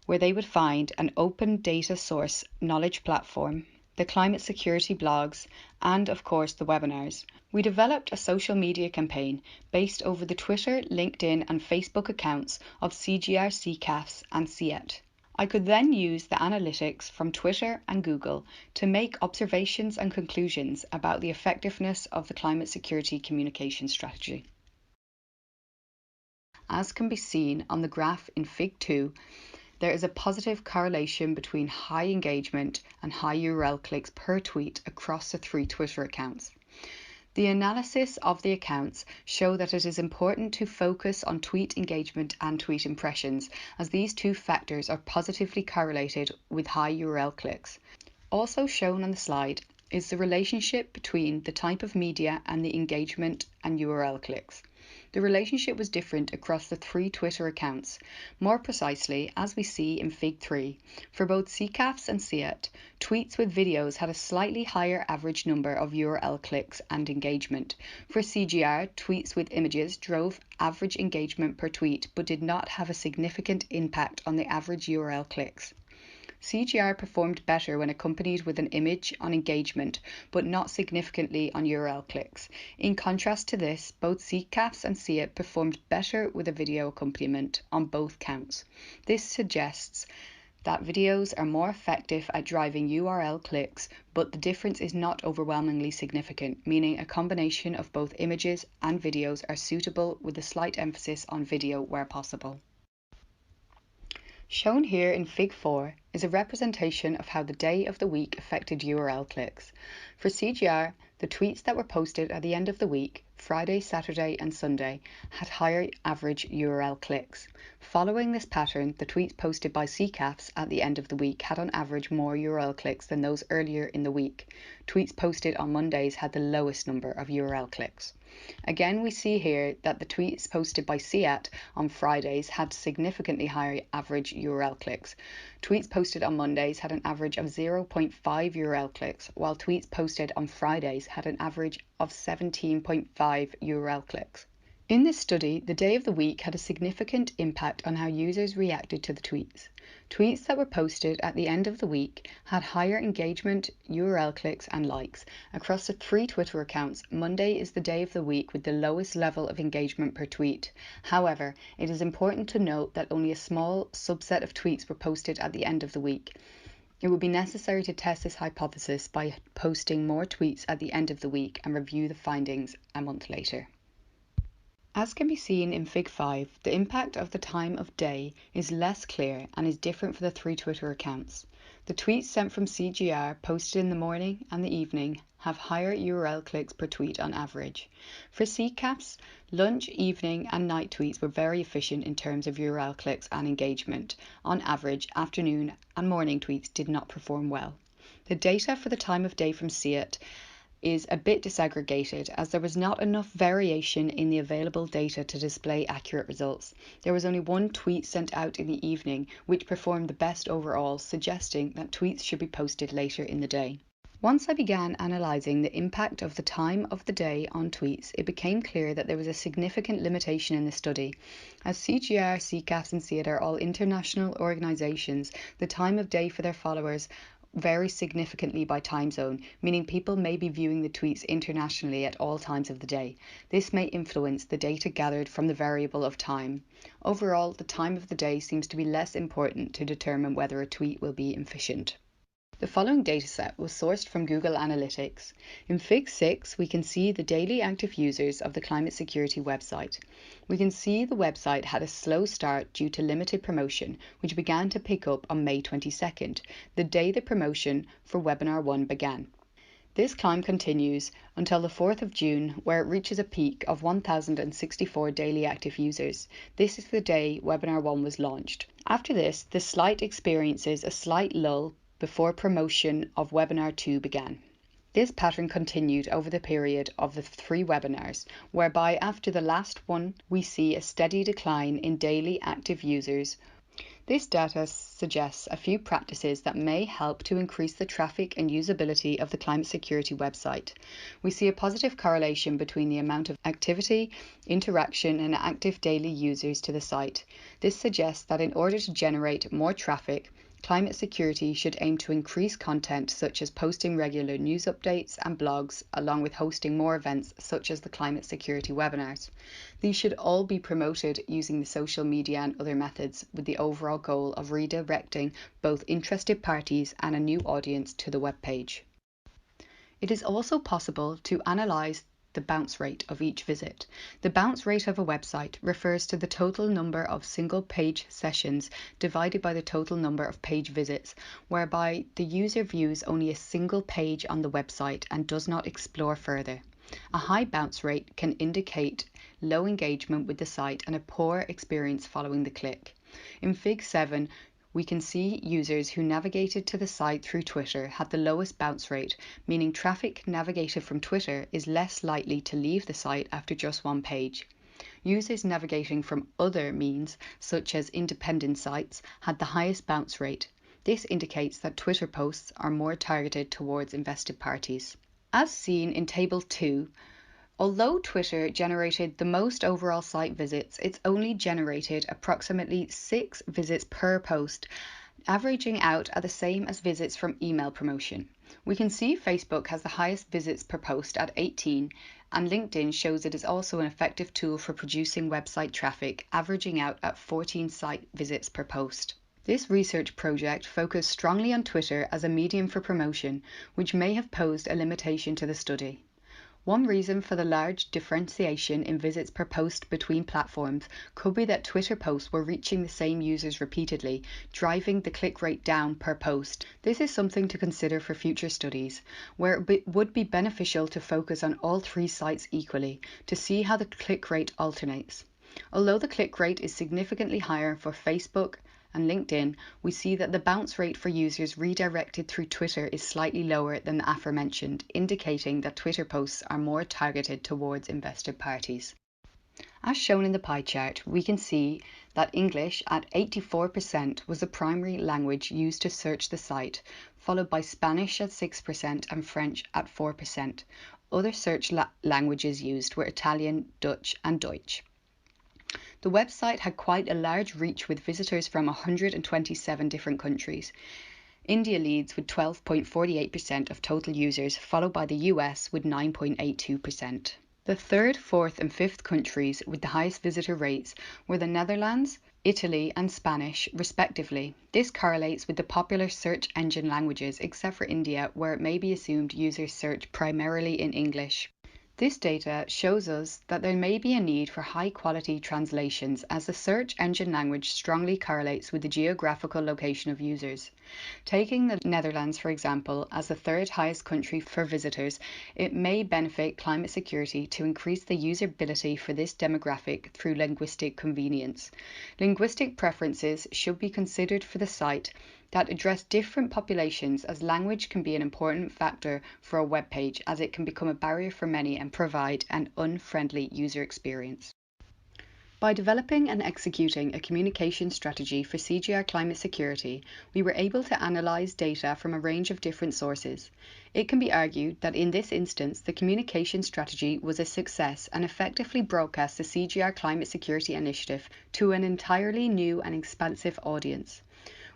where they would find an open data source knowledge platform, the climate security blogs, and of course the webinars. We developed a social media campaign based over the Twitter, LinkedIn and Facebook accounts of CGR, CCAFS and CET. I could then use the analytics from Twitter and Google to make observations and conclusions about the effectiveness of the climate security communication strategy. As can be seen on the graph in Fig 2, there is a positive correlation between high engagement and high URL clicks per tweet across the 3 Twitter accounts. The analysis of the accounts show that it is important to focus on tweet engagement and tweet impressions, as these 2 factors are positively correlated with high URL clicks. Also shown on the slide is the relationship between the type of media and the engagement and URL clicks. The relationship was different across the 3 Twitter accounts. More precisely, as we see in Fig 3, for both CCAFS and CET, tweets with videos had a slightly higher average number of URL clicks and engagement. For CGR, tweets with images drove average engagement per tweet but did not have a significant impact on the average URL clicks. CGR performed better when accompanied with an image on engagement, but not significantly on URL clicks. In contrast to this, both CCAFS and CET performed better with a video accompaniment on both counts. This suggests that videos are more effective at driving URL clicks, but the difference is not overwhelmingly significant, meaning a combination of both images and videos are suitable with a slight emphasis on video where possible. Shown here in Fig 4 is a representation of how the day of the week affected URL clicks. For CGR, the tweets that were posted at the end of the week, Friday, Saturday and Sunday, had higher average URL clicks. Following this pattern, the tweets posted by CCAFS at the end of the week had on average more URL clicks than those earlier in the week. Tweets posted on Mondays had the lowest number of URL clicks. Again, we see here that the tweets posted by CET on Fridays had significantly higher average URL clicks. Tweets posted on Mondays had an average of 0.5 URL clicks, while tweets posted on Fridays had an average of 17.5 URL clicks. In this study, the day of the week had a significant impact on how users reacted to the tweets. Tweets that were posted at the end of the week had higher engagement, URL clicks and likes. Across the 3 Twitter accounts, Monday is the day of the week with the lowest level of engagement per tweet. However, it is important to note that only a small subset of tweets were posted at the end of the week. It would be necessary to test this hypothesis by posting more tweets at the end of the week and review the findings a month later. As can be seen in Fig 5, the impact of the time of day is less clear and is different for the 3 Twitter accounts. The tweets sent from CGR posted in the morning and the evening have higher URL clicks per tweet on average. For CCAFS, lunch, evening and night tweets were very efficient in terms of URL clicks and engagement. On average, afternoon and morning tweets did not perform well. The data for the time of day from CET is a bit disaggregated as there was not enough variation in the available data to display accurate results. There was only one tweet sent out in the evening which performed the best overall, suggesting that tweets should be posted later in the day. Once I began analysing the impact of the time of the day on tweets, it became clear that there was a significant limitation in the study. As CGR, CCAFS and CID are all international organisations, the time of day for their followers varies significantly by time zone, meaning people may be viewing the tweets internationally at all times of the day. This may influence the data gathered from the variable of time. Overall, the time of the day seems to be less important to determine whether a tweet will be efficient. The following dataset was sourced from Google Analytics. In Fig 6, we can see the daily active users of the Climate Security website. We can see the website had a slow start due to limited promotion, which began to pick up on May 22nd, the day the promotion for Webinar 1 began. This climb continues until the 4th of June, where it reaches a peak of 1,064 daily active users. This is the day Webinar 1 was launched. After this, the site experiences a slight lull before promotion of Webinar 2 began. This pattern continued over the period of the 3 webinars, whereby after the last one we see a steady decline in daily active users. This data suggests a few practices that may help to increase the traffic and usability of the Climate Security website. We see a positive correlation between the amount of activity, interaction and active daily users to the site. This suggests that in order to generate more traffic, Climate Security should aim to increase content such as posting regular news updates and blogs, along with hosting more events such as the Climate Security webinars. These should all be promoted using the social media and other methods, with the overall goal of redirecting both interested parties and a new audience to the webpage. It is also possible to analyse the bounce rate of each visit. The bounce rate of a website refers to the total number of single page sessions divided by the total number of page visits, whereby the user views only a single page on the website and does not explore further. A high bounce rate can indicate low engagement with the site and a poor experience following the click. In Fig 7, we can see users who navigated to the site through Twitter had the lowest bounce rate, meaning traffic navigated from Twitter is less likely to leave the site after just one page. Users navigating from other means, such as independent sites, had the highest bounce rate. This indicates that Twitter posts are more targeted towards invested parties. As seen in Table 2, although Twitter generated the most overall site visits, it's only generated approximately 6 visits per post, averaging out at the same as visits from email promotion. We can see Facebook has the highest visits per post at 18, and LinkedIn shows it is also an effective tool for producing website traffic, averaging out at 14 site visits per post. This research project focused strongly on Twitter as a medium for promotion, which may have posed a limitation to the study. One reason for the large differentiation in visits per post between platforms could be that Twitter posts were reaching the same users repeatedly, driving the click rate down per post. This is something to consider for future studies, where it would be beneficial to focus on all 3 sites equally to see how the click rate alternates. Although the click rate is significantly higher for Facebook and LinkedIn, we see that the bounce rate for users redirected through Twitter is slightly lower than the aforementioned, indicating that Twitter posts are more targeted towards invested parties. As shown in the pie chart, we can see that English at 84% was the primary language used to search the site, followed by Spanish at 6% and French at 4%. Other search languages used were Italian, Dutch and Deutsch. The website had quite a large reach with visitors from 127 different countries. India leads with 12.48% of total users, followed by the US with 9.82%. The 3rd, 4th and 5th countries with the highest visitor rates were the Netherlands, Italy and Spanish, respectively. This correlates with the popular search engine languages, except for India, where it may be assumed users search primarily in English. This data shows us that there may be a need for high-quality translations, as the search engine language strongly correlates with the geographical location of users. Taking the Netherlands, for example, as the 3rd highest country for visitors, it may benefit Climate Security to increase the usability for this demographic through linguistic convenience. Linguistic preferences should be considered for the site that address different populations, as language can be an important factor for a web page as it can become a barrier for many and provide an unfriendly user experience. By developing and executing a communication strategy for CGR climate security, we were able to analyse data from a range of different sources. It can be argued that in this instance, the communication strategy was a success and effectively broadcast the CGR climate security initiative to an entirely new and expansive audience.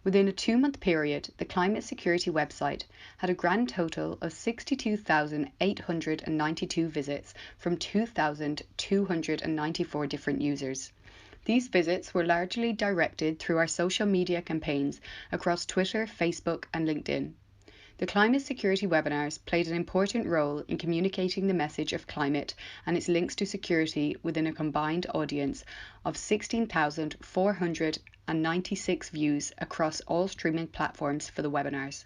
Within a 2-month period, the Climate Security website had a grand total of 62,892 visits from 2,294 different users. These visits were largely directed through our social media campaigns across Twitter, Facebook, and LinkedIn. The Climate Security webinars played an important role in communicating the message of climate and its links to security within a combined audience of 16,496 views across all streaming platforms for the webinars.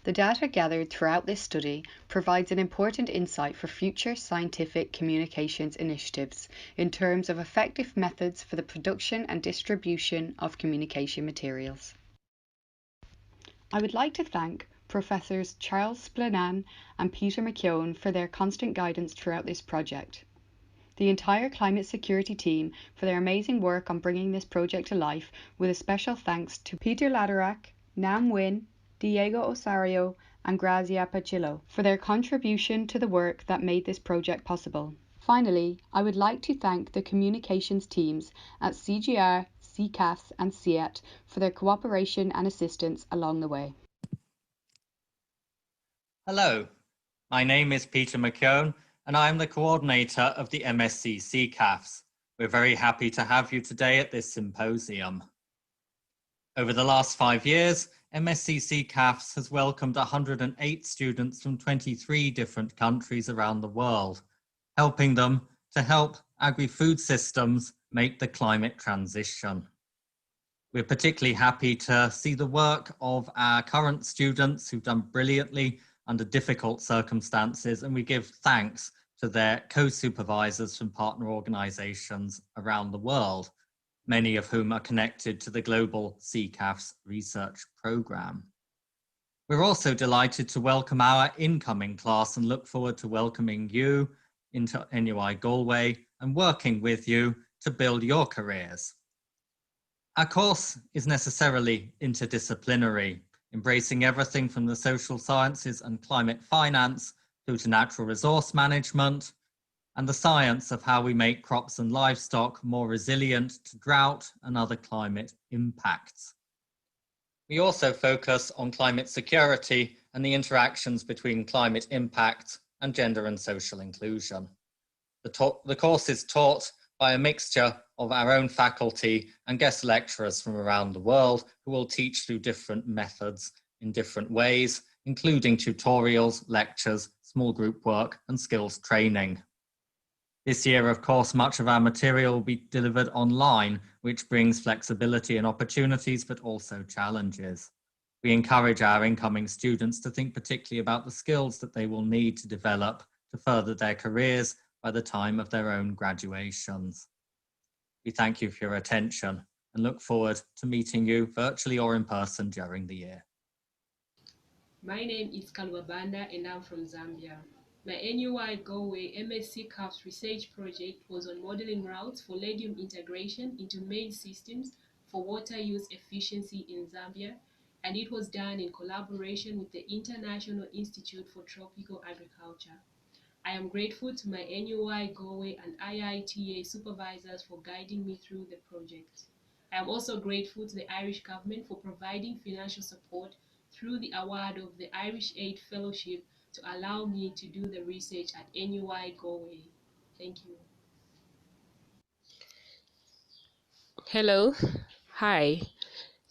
The data gathered throughout this study provides an important insight for future scientific communications initiatives in terms of effective methods for the production and distribution of communication materials. I would like to thank Professors Charles Splannan and Peter McKeown for their constant guidance throughout this project. The entire climate security team for their amazing work on bringing this project to life, with a special thanks to Peter Laderack, Nam Nguyen, Diego Osario, and Grazia Pachillo for their contribution to the work that made this project possible. Finally, I would like to thank the communications teams at CGR, CCAFS and CEAT for their cooperation and assistance along the way. Hello, my name is Peter McKeown and I am the coordinator of the MScCCAFS. We're very happy to have you today at this symposium. Over the last 5 years, MScCCAFS has welcomed 108 students from 23 different countries around the world, helping them to help agri-food systems make the climate transition. We're particularly happy to see the work of our current students who've done brilliantly under difficult circumstances, and we give thanks to their co-supervisors from partner organisations around the world, many of whom are connected to the global CCAFS research programme. We're also delighted to welcome our incoming class and look forward to welcoming you into NUI Galway and working with you to build your careers. Our course is necessarily interdisciplinary, embracing everything from the social sciences and climate finance through to natural resource management and the science of how we make crops and livestock more resilient to drought and other climate impacts. We also focus on climate security and the interactions between climate impact and gender and social inclusion. The course is taught by a mixture of our own faculty and guest lecturers from around the world who will teach through different methods in different ways, including tutorials, lectures, small group work, and skills training. This year, of course, much of our material will be delivered online, which brings flexibility and opportunities, but also challenges. We encourage our incoming students to think particularly about the skills that they will need to develop to further their careers by the time of their own graduations. We thank you for your attention and look forward to meeting you virtually or in person during the year. My name is Kalwabanda and I'm from Zambia. My NUI Galway MScCCAFS research project was on modeling routes for legume integration into maize systems for water use efficiency in Zambia, and it was done in collaboration with the International Institute for Tropical Agriculture. I am grateful to my NUI Galway and IITA supervisors for guiding me through the project. I am also grateful to the Irish government for providing financial support through the award of the Irish Aid Fellowship to allow me to do the research at NUI Galway. Thank you. Hello, hi.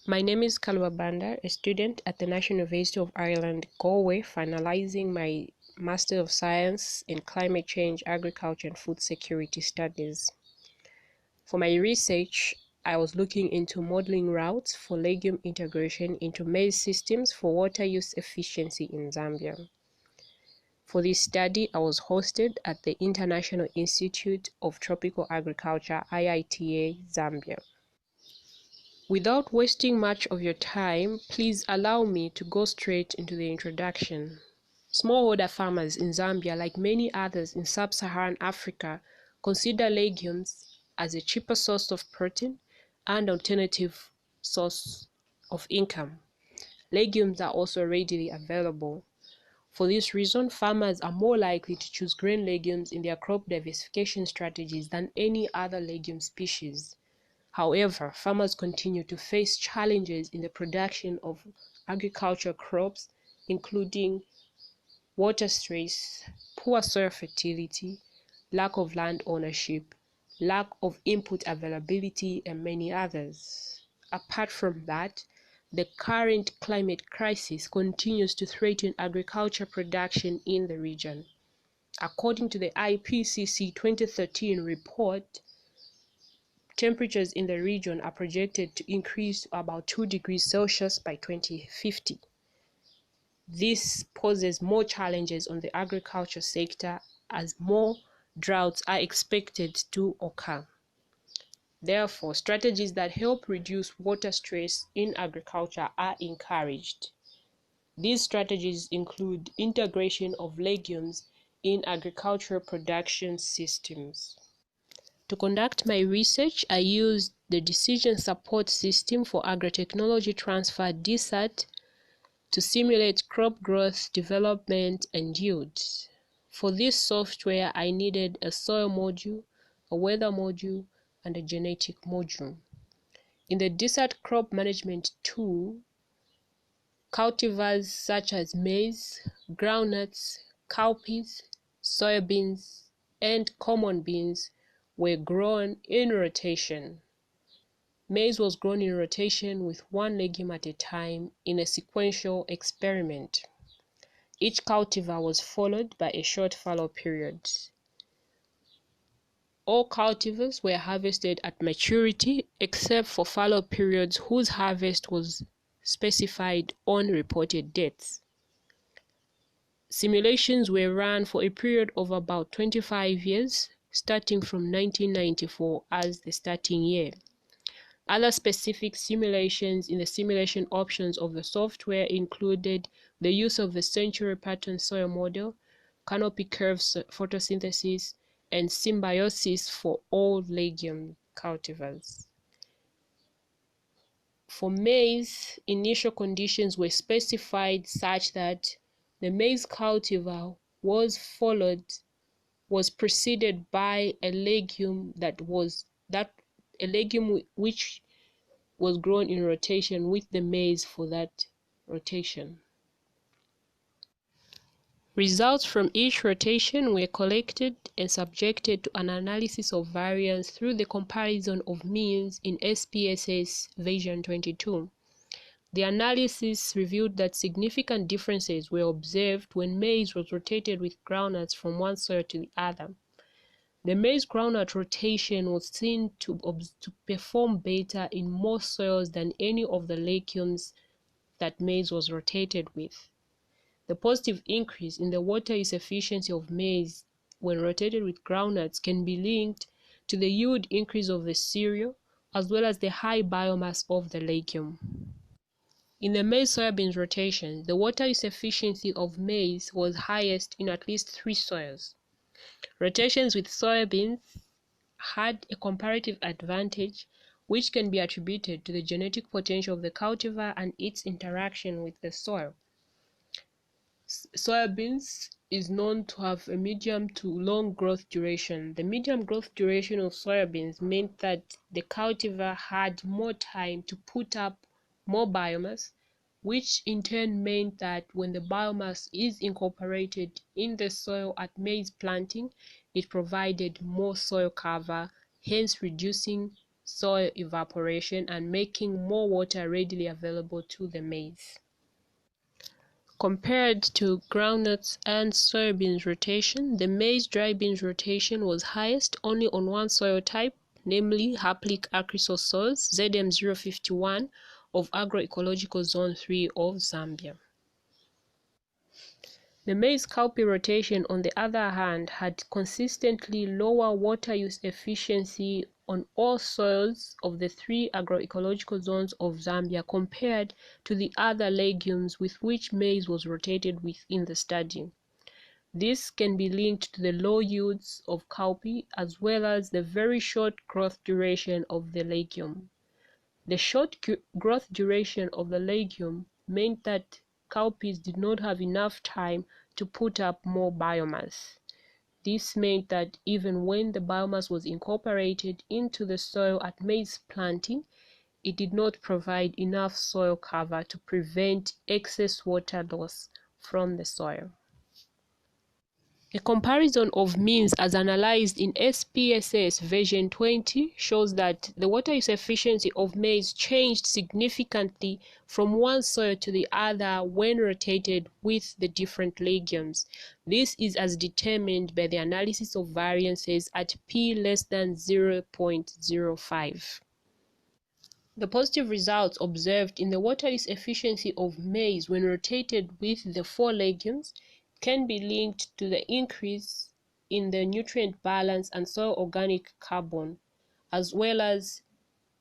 My name is Kalwabanda, a student at the National University of Ireland, Galway, finalizing my Master of Science in Climate Change, Agriculture and Food Security Studies. For my research, I was looking into modeling routes for legume integration into maize systems for water use efficiency in Zambia. For this study, I was hosted at the International Institute of Tropical Agriculture, IITA, Zambia. Without wasting much of your time, please allow me to go straight into the introduction. Smallholder farmers in Zambia, like many others in sub-Saharan Africa, consider legumes as a cheaper source of protein and alternative source of income. Legumes are also readily available. For this reason, farmers are more likely to choose grain legumes in their crop diversification strategies than any other legume species. However, farmers continue to face challenges in the production of agricultural crops, including water stress, poor soil fertility, lack of land ownership, lack of input availability, and many others. Apart from that, the current climate crisis continues to threaten agriculture production in the region. According to the IPCC 2013 report, temperatures in the region are projected to increase to about 2 degrees Celsius by 2050. This poses more challenges on the agriculture sector as more droughts are expected to occur. Therefore, strategies that help reduce water stress in agriculture are encouraged. These strategies include integration of legumes in agricultural production systems. To conduct my research, I used the Decision Support System for Agritechnology Transfer (DSAT) to simulate crop growth, development, and yield. For this software, I needed a soil module, a weather module, and a genetic module. In the DSAT crop management tool, cultivars such as maize, groundnuts, cowpeas, soybeans, and common beans were grown in rotation. Maize was grown in rotation with one legume at a time in a sequential experiment. Each cultivar was followed by a short fallow period. All cultivars were harvested at maturity except for fallow periods whose harvest was specified on reported dates. Simulations were run for a period of about 25 years, starting from 1994 as the starting year. Other specific simulations in the simulation options of the software included the use of the century pattern soil model, canopy curves photosynthesis, and symbiosis for all legume cultivars. For maize, initial conditions were specified such that the maize cultivar was preceded by a legume which was grown in rotation with the maize for that rotation. Results from each rotation were collected and subjected to an analysis of variance through the comparison of means in SPSS version 22. The analysis revealed that significant differences were observed when maize was rotated with groundnuts from one soil to the other. The maize groundnut rotation was seen to perform better in more soils than any of the legumes that maize was rotated with. The positive increase in the water use efficiency of maize when rotated with groundnuts can be linked to the yield increase of the cereal as well as the high biomass of the legume. In the maize-soybeans rotation, the water use efficiency of maize was highest in at least 3 soils. Rotations with soybeans had a comparative advantage which can be attributed to the genetic potential of the cultivar and its interaction with the soil. Soybeans is known to have a medium to long growth duration. The medium growth duration of soybeans meant that the cultivar had more time to put up more biomass, which in turn meant that when the biomass is incorporated in the soil at maize planting, it provided more soil cover, hence reducing soil evaporation and making more water readily available to the maize. Compared to groundnuts and soybeans rotation, the maize dry beans rotation was highest only on one soil type, namely Haplic Acrisol soils ZM051 of Agroecological Zone 3 of Zambia. The maize cowpea rotation, on the other hand, had consistently lower water use efficiency on all soils of the 3 agroecological zones of Zambia compared to the other legumes with which maize was rotated within the study. This can be linked to the low yields of cowpea as well as the very short growth duration of the legume. The short growth duration of the legume meant that cowpeas did not have enough time to put up more biomass. This meant that even when the biomass was incorporated into the soil at maize planting, it did not provide enough soil cover to prevent excess water loss from the soil. A comparison of means as analyzed in SPSS version 20 shows that the water use efficiency of maize changed significantly from one soil to the other when rotated with the different legumes. This is as determined by the analysis of variances at p less than 0.05. The positive results observed in the water use efficiency of maize when rotated with the 4 legumes can be linked to the increase in the nutrient balance and soil organic carbon, as well as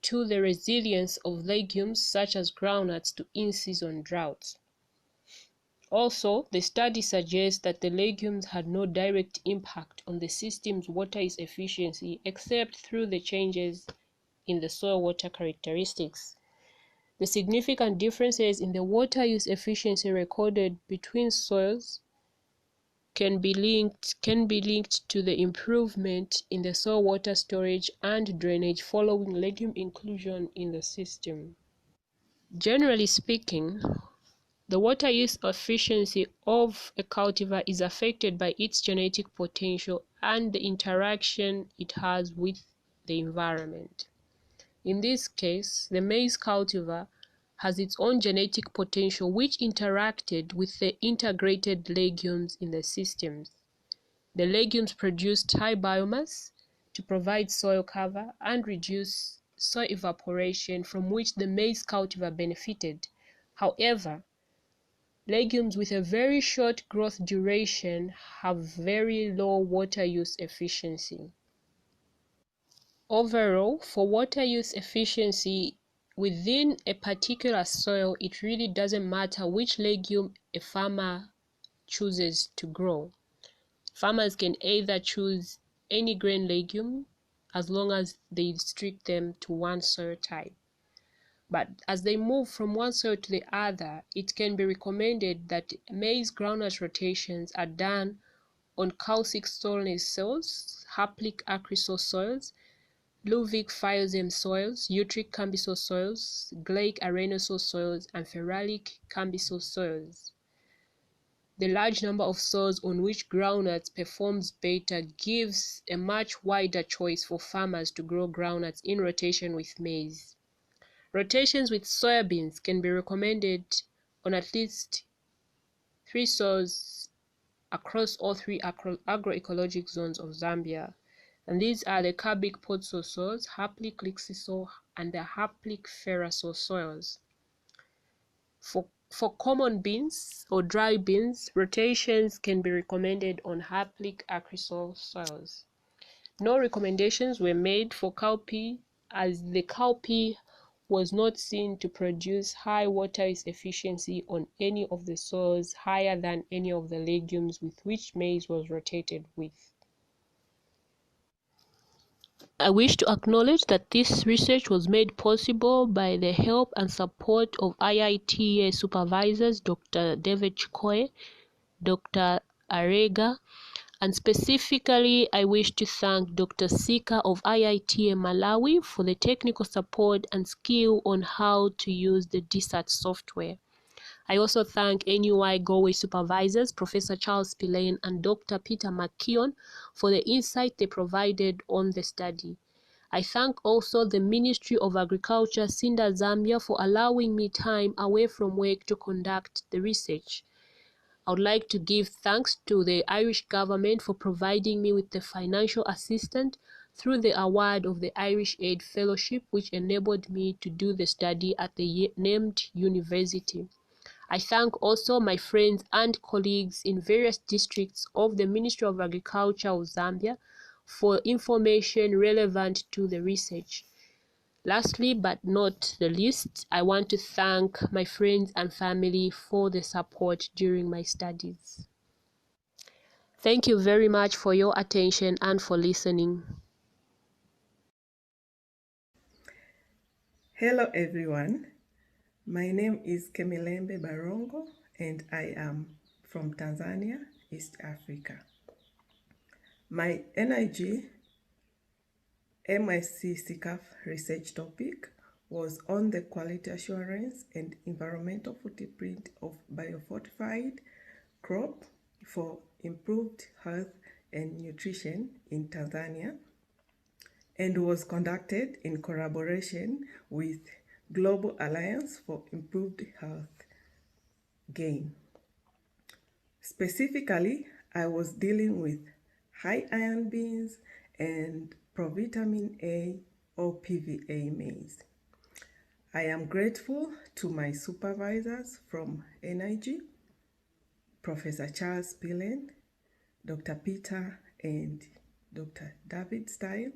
to the resilience of legumes such as groundnuts to in-season droughts. Also, the study suggests that the legumes had no direct impact on the system's water use efficiency except through the changes in the soil water characteristics. The significant differences in the water use efficiency recorded between soils can be linked to the improvement in the soil water storage and drainage following legume inclusion in the system. Generally speaking, the water use efficiency of a cultivar is affected by its genetic potential and the interaction it has with the environment. In this case, the maize cultivar has its own genetic potential which interacted with the integrated legumes in the systems. The legumes produced high biomass to provide soil cover and reduce soil evaporation from which the maize cultivar benefited. However, legumes with a very short growth duration have very low water use efficiency. Overall, for water use efficiency within a particular soil, it really doesn't matter which legume a farmer chooses to grow. Farmers can either choose any grain legume as long as they restrict them to one soil type. But as they move from one soil to the other, it can be recommended that maize groundnut rotations are done on calcic stolnase soils, haplic acrisol soils, Luvic phyosem soils, utric cambisol soils, gleic arenosol soils, and ferralic cambisol soils. The large number of soils on which groundnuts performs better gives a much wider choice for farmers to grow groundnuts in rotation with maize. Rotations with soybeans can be recommended on at least 3 soils across all 3 agroecologic zones of Zambia. And these are the carbic podsol soils, haplic lixisol, and the haplic ferrasol soils. For common beans or dry beans, rotations can be recommended on haplic acrisol soils. No recommendations were made for cowpea as the cowpea was not seen to produce high water use efficiency on any of the soils higher than any of the legumes with which maize was rotated with. I wish to acknowledge that this research was made possible by the help and support of IITA supervisors Dr. David Chikoe, Dr. Arega, and specifically I wish to thank Dr. Sika of IITA Malawi for the technical support and skill on how to use the DSAT software. I also thank NUI Galway supervisors, Professor Charles Spillane and Dr. Peter McKeon for the insight they provided on the study. I thank also the Ministry of Agriculture, SINDA Zambia, for allowing me time away from work to conduct the research. I would like to give thanks to the Irish government for providing me with the financial assistance through the award of the Irish Aid Fellowship, which enabled me to do the study at the named university. I thank also my friends and colleagues in various districts of the Ministry of Agriculture of Zambia for information relevant to the research. Lastly, but not the least, I want to thank my friends and family for the support during my studies. Thank you very much for your attention and for listening. Hello everyone, my name is Kemilembe Barongo and I am from Tanzania, East Africa. My NIG MScCCAFS research topic was on the quality assurance and environmental footprint of bio-fortified crop for improved health and nutrition in Tanzania, and was conducted in collaboration with Global Alliance for Improved Health Gain. Specifically, I was dealing with high iron beans and provitamin A or PVA maize. I am grateful to my supervisors from NIG, Professor Charles Pillen, Dr. Peter and Dr. David Style,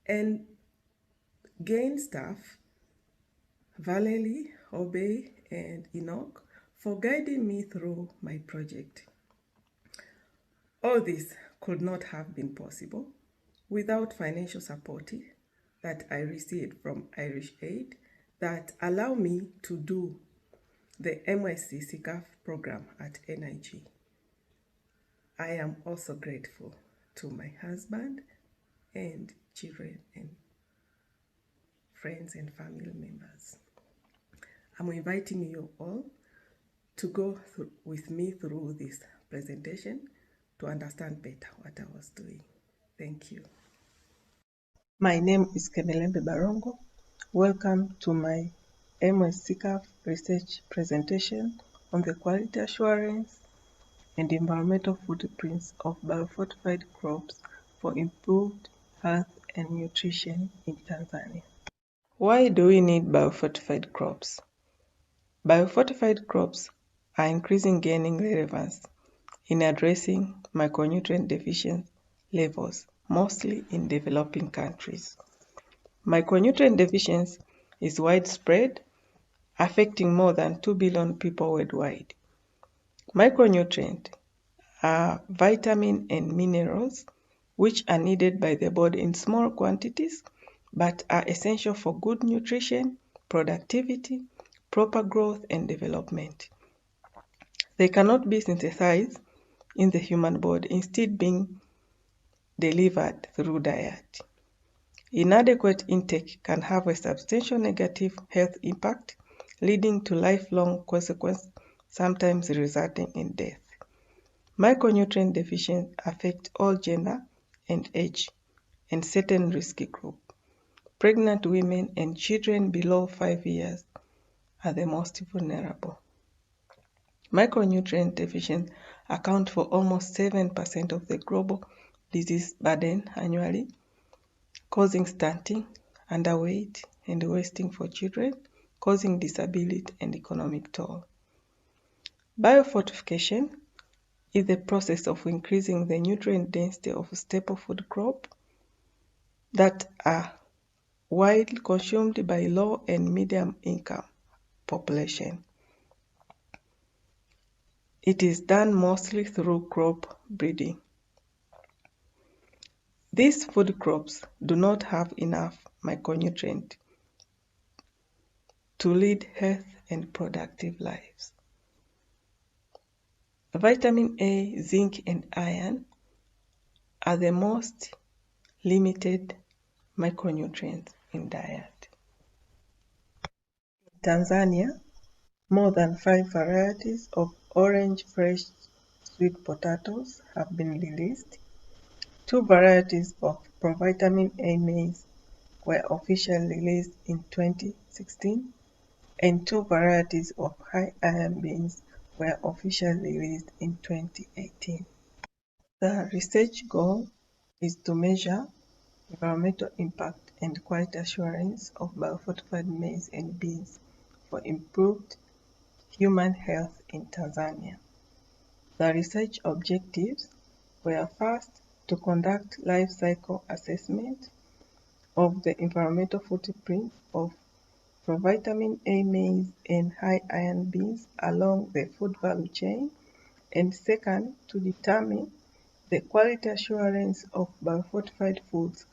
and GAIN staff, Valerie, Obey, and Enoch, for guiding me through my project. All this could not have been possible without financial support that I received from Irish Aid that allow me to do the MScCCAFS program at NIG. I am also grateful to my husband and children and friends and family members. I'm inviting you all to go with me through this presentation to understand better what I was doing. Thank you. My name is Kemelembe Barongo. Welcome to my MScCCAFS research presentation on the quality assurance and environmental footprints of bio-fortified crops for improved health and nutrition in Tanzania. Why do we need bio-fortified crops? Bio-fortified crops are increasingly gaining relevance in addressing micronutrient deficiency levels, mostly in developing countries. Micronutrient deficiency is widespread, affecting more than 2 billion people worldwide. Micronutrients are vitamins and minerals which are needed by the body in small quantities but are essential for good nutrition, productivity, proper growth, and development. They cannot be synthesized in the human body, instead being delivered through diet. Inadequate intake can have a substantial negative health impact, leading to lifelong consequences, sometimes resulting in death. Micronutrient deficiency affect all gender and age and certain risky groups. Pregnant women and children below 5 years are the most vulnerable. Micronutrient deficiency account for almost 7% of the global disease burden annually, causing stunting, underweight, and wasting for children, causing disability and economic toll. Biofortification is the process of increasing the nutrient density of staple food crops that are widely consumed by low and medium income population. It is done mostly through crop breeding. These food crops do not have enough micronutrients to lead healthy and productive lives. Vitamin A, zinc, and iron are the most limited micronutrients in diet. In Tanzania, more than 5 varieties of orange fresh sweet potatoes have been released. 2 varieties of provitamin A maize were officially released in 2016, and 2 varieties of high iron beans were officially released in 2018. The research goal is to measure environmental impact and quality assurance of bio-fortified maize and beans for improved human health in Tanzania. The research objectives were first to conduct life cycle assessment of the environmental footprint of provitamin A maize and high iron beans along the food value chain, and second, to determine the quality assurance of bio-fortified foods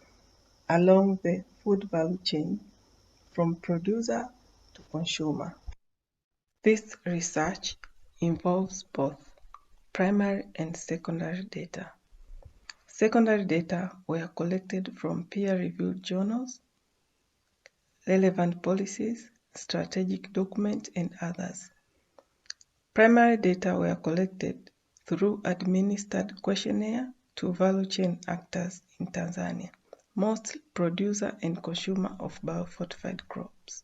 along the food value chain from producer to consumer. This research involves both primary and secondary data. Secondary data were collected from peer-reviewed journals, relevant policies, strategic documents, and others. Primary data were collected through administered questionnaire to value chain actors in Tanzania, mostly producer and consumer of bio-fortified crops.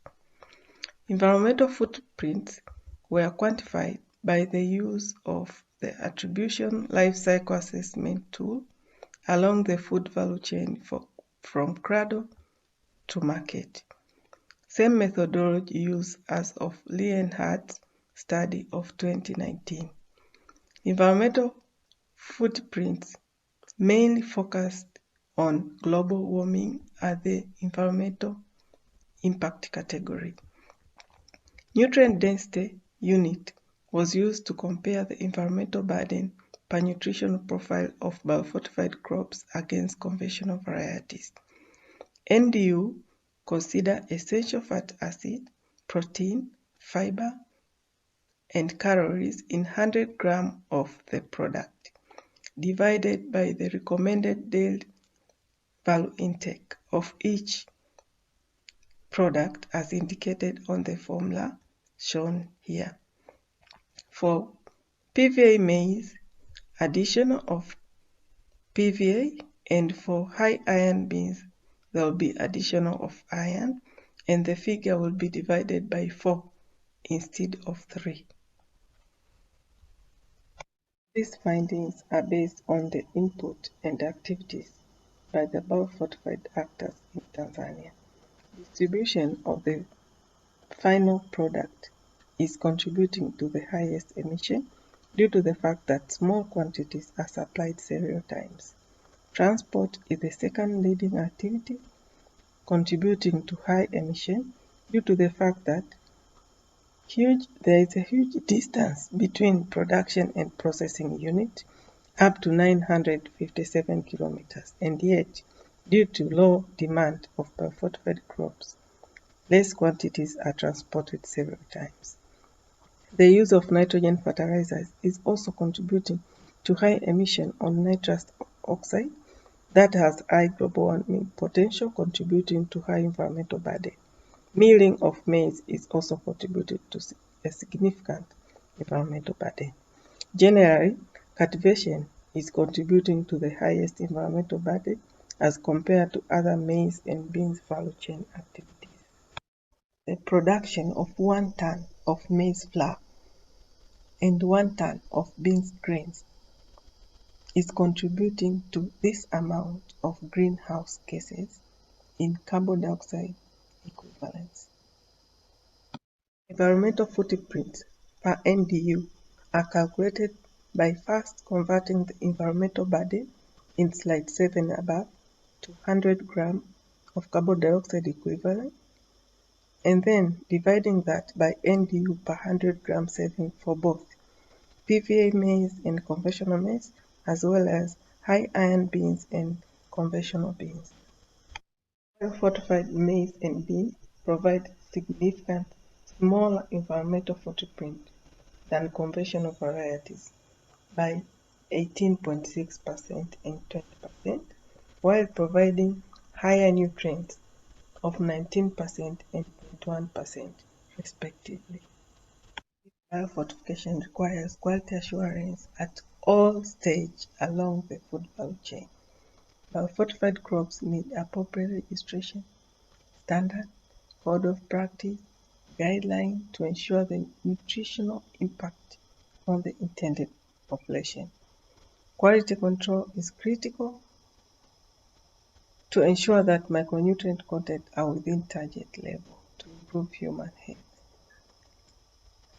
Environmental footprints were quantified by the use of the attribution life cycle assessment tool along the food value chain from cradle to market. Same methodology used as of Leonhardt's study of 2019. Environmental footprints mainly focused on global warming as the environmental impact category. Nutrient density unit was used to compare the environmental burden per nutritional profile of bio-fortified crops against conventional varieties. NDU consider essential fat acid, protein, fiber, and calories in 100 grams of the product, divided by the recommended daily value intake of each product as indicated on the formula shown here. For PVA maize, addition of PVA, and for high iron beans, there will be additional of iron, and the figure will be divided by 4 instead of 3. These findings are based on the input and activities by the bio-fortified actors in Tanzania. Distribution of the final product is contributing to the highest emission due to the fact that small quantities are supplied several times. Transport is the second leading activity, contributing to high emission due to the fact that there is a huge distance between production and processing unit, up to 957 kilometers, and yet, due to low demand of bio-fortified crops, less quantities are transported several times. The use of nitrogen fertilizers is also contributing to high emission on nitrous oxide that has high global warming potential, contributing to high environmental burden. Milling of maize is also contributing to a significant environmental burden. Generally, cultivation is contributing to the highest environmental burden as compared to other maize and beans value chain activities. The production of 1 ton of maize flour and 1 ton of beans grains is contributing to this amount of greenhouse gases in carbon dioxide equivalents. Environmental footprints per NDU are calculated by first converting the environmental burden in slide 7 above to 100 grams of carbon dioxide equivalent, and then dividing that by NDU per 100 gram serving for both PVA maize and conventional maize, as well as high iron beans and conventional beans. Bio-fortified maize and beans provide significant smaller environmental footprint than conventional varieties by 18.6% and 20%, while providing higher nutrients of 19% and 21% respectively. Bio-fortification requires quality assurance at all stages along the food value chain. Bio-fortified crops need appropriate registration, standard, code of practice, guidelines to ensure the nutritional impact on the intended population. Quality control is critical to ensure that micronutrient content are within target level to improve human health.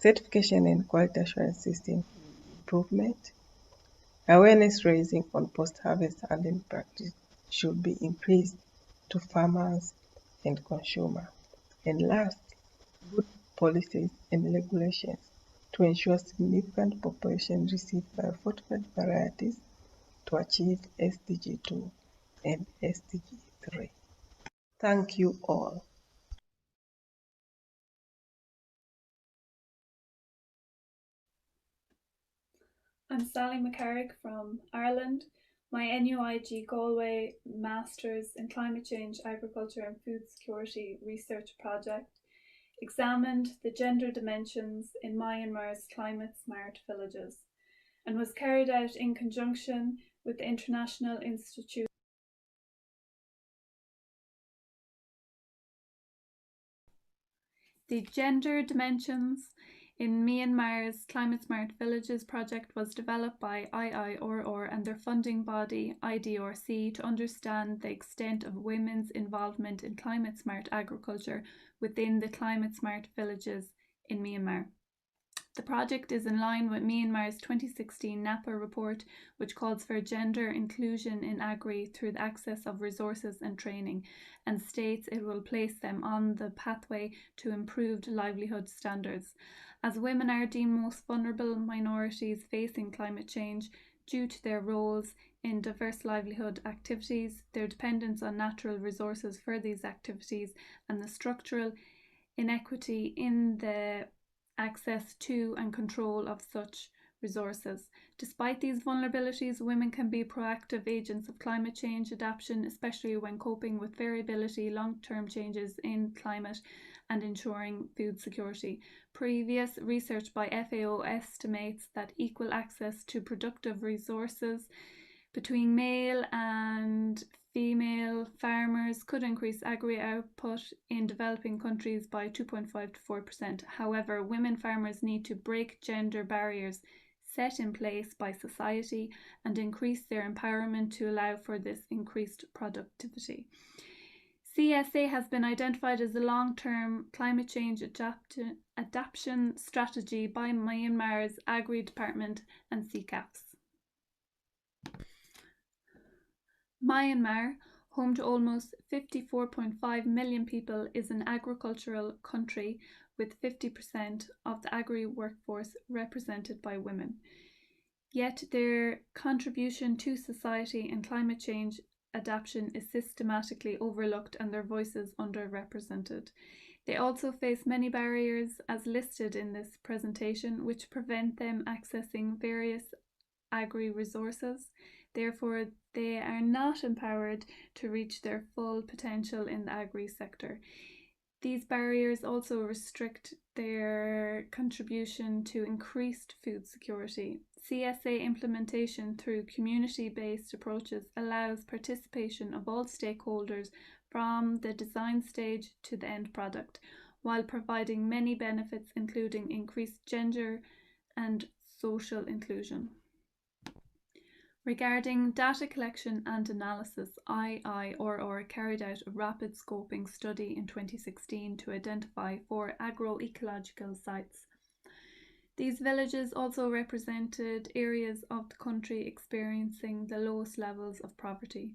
certification and quality assurance system improvement, awareness raising on post-harvest handling practice should be increased to farmers and consumers. And last, good policies and regulations to ensure significant population receive bio-fortified varieties to achieve SDG 2 and SDG 3. Thank you all. I'm Sally McCarrick from Ireland. My NUIG Galway Masters in Climate Change, Agriculture and Food Security research project examined the gender dimensions in Myanmar's climate smart villages and was carried out in conjunction with the International Institute. The gender dimensions in Myanmar's Climate Smart Villages project was developed by IIRR and their funding body IDRC to understand the extent of women's involvement in climate smart agriculture within the climate smart villages in Myanmar. The project is in line with Myanmar's 2016 NAPA report, which calls for gender inclusion in agri through the access of resources and training, and states it will place them on the pathway to improved livelihood standards. As women are deemed most vulnerable minorities facing climate change due to their roles in diverse livelihood activities, their dependence on natural resources for these activities, and the structural inequity in the access to and control of such resources. Despite these vulnerabilities, women can be proactive agents of climate change adaptation, especially when coping with variability, long-term changes in climate, and ensuring food security. Previous research by FAO estimates that equal access to productive resources between male and female farmers could increase agri output in developing countries by 2.5 to 4%. However, women farmers need to break gender barriers set in place by society and increase their empowerment to allow for this increased productivity. CSA has been identified as a long-term climate change adaptation strategy by Myanmar's Agri Department and CCAFS. Myanmar, home to almost 54.5 million people, is an agricultural country with 50% of the agri workforce represented by women. Yet their contribution to society and climate change adaptation is systematically overlooked and their voices underrepresented. They also face many barriers, as listed in this presentation, which prevent them accessing various agri resources. Therefore, they are not empowered to reach their full potential in the agri sector. These barriers also restrict their contribution to increased food security. CSA implementation through community-based approaches allows participation of all stakeholders from the design stage to the end product, while providing many benefits including increased gender and social inclusion. Regarding data collection and analysis, IIRR carried out a rapid scoping study in 2016 to identify 4 agroecological sites. These villages also represented areas of the country experiencing the lowest levels of poverty.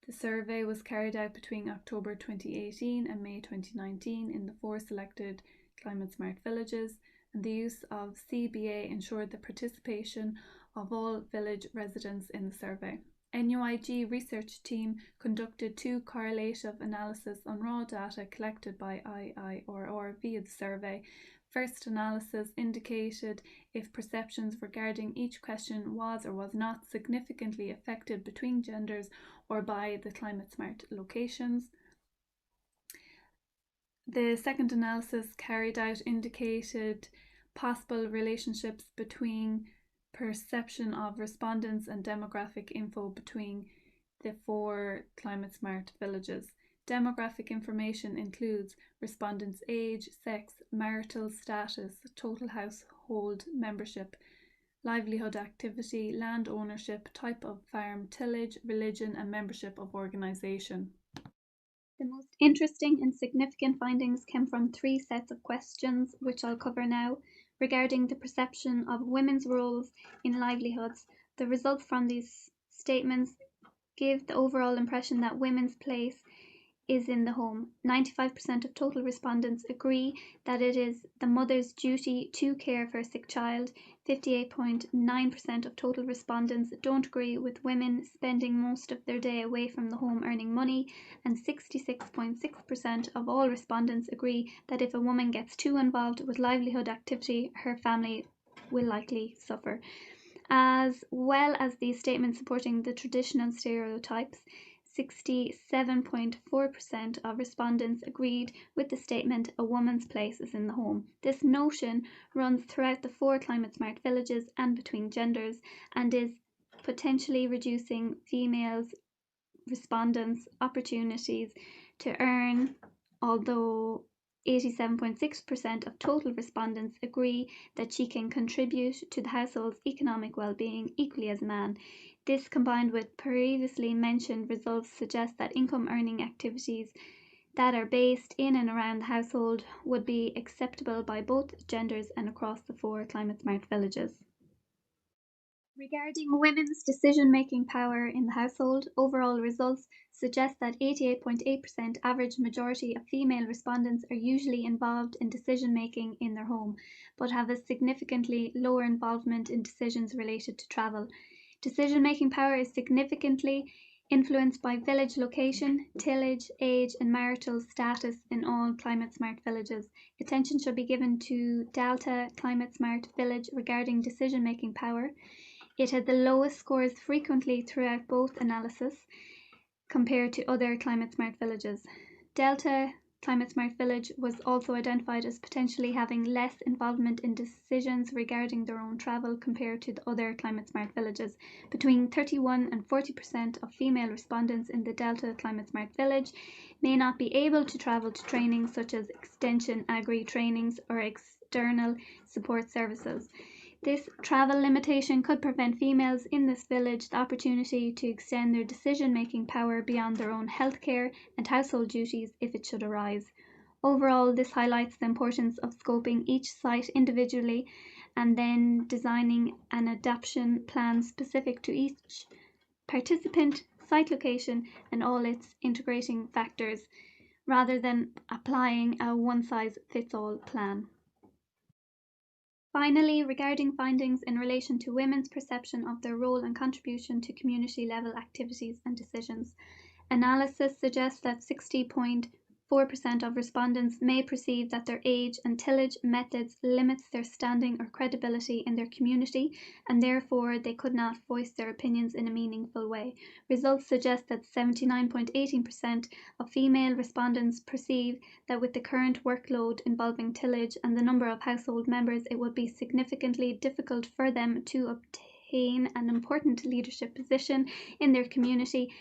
The survey was carried out between October 2018 and May 2019 in the 4 selected climate smart villages, and the use of CBA ensured the participation of all village residents in the survey. NUIG research team conducted 2 correlative analyses on raw data collected by IIRR via the survey. First analysis indicated if perceptions regarding each question was or was not significantly affected between genders or by the climate smart locations. The second analysis carried out indicated possible relationships between perception of respondents and demographic info between the 4 climate smart villages. Demographic information includes respondents' age, sex, marital status, total household membership, livelihood activity, land ownership, type of farm, tillage, religion, and membership of organisation. The most interesting and significant findings came from 3 sets of questions, which I'll cover now. regarding the perception of women's roles in livelihoods. The results from these statements give the overall impression that women's place is in the home. 95% of total respondents agree that it is the mother's duty to care for a sick child. 58.9% of total respondents don't agree with women spending most of their day away from the home earning money, and 66.6% of all respondents agree that if a woman gets too involved with livelihood activity, her family will likely suffer. As well as these statements supporting the traditional stereotypes, 67.4% of respondents agreed with the statement, a woman's place is in the home. This notion runs throughout the 4 climate-smart villages and between genders, and is potentially reducing females' respondents' opportunities to earn, although 87.6% of total respondents agree that she can contribute to the household's economic well-being equally as a man. This, combined with previously mentioned results, suggests that income-earning activities that are based in and around the household would be acceptable by both genders and across the 4 climate-smart villages. Regarding women's decision-making power in the household, overall results suggest that 88.8% average majority of female respondents are usually involved in decision-making in their home, but have a significantly lower involvement in decisions related to travel. Decision-making power is significantly influenced by village location, tillage, age, and marital status in all climate-smart villages. Attention should be given to Delta Climate-Smart Village regarding decision-making power. It had the lowest scores frequently throughout both analyses compared to other climate-smart villages. Delta Climate-Smart Village was also identified as potentially having less involvement in decisions regarding their own travel compared to the other climate-smart villages. Between 31 and 40% of female respondents in the Delta Climate-Smart Village may not be able to travel to trainings such as extension agri trainings or external support services. This travel limitation could prevent females in this village the opportunity to extend their decision-making power beyond their own healthcare and household duties if it should arise. Overall, this highlights the importance of scoping each site individually and then designing an adaptation plan specific to each participant, site location, and all its integrating factors, rather than applying a one-size-fits-all plan. Finally, regarding findings in relation to women's perception of their role and contribution to community-level activities and decisions, analysis suggests that 60.4% of respondents may perceive that their age and tillage methods limits their standing or credibility in their community, and therefore they could not voice their opinions in a meaningful way. Results suggest that 79.18% of female respondents perceive that with the current workload involving tillage and the number of household members, it would be significantly difficult for them to obtain an important leadership position in their community,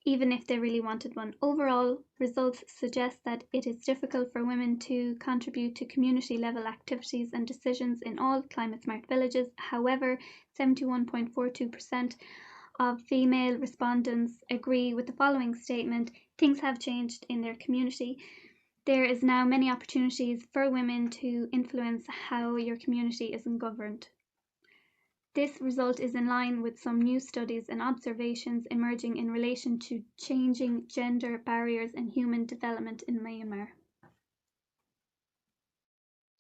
even if they really wanted one. Overall, results suggest that it is difficult for women to contribute to community-level activities and decisions in all climate-smart villages. However, 71.42% of female respondents agree with the following statement: things have changed in their community. There is now many opportunities for women to influence how your community is governed. This result is in line with some new studies and observations emerging in relation to changing gender barriers in human development in Myanmar.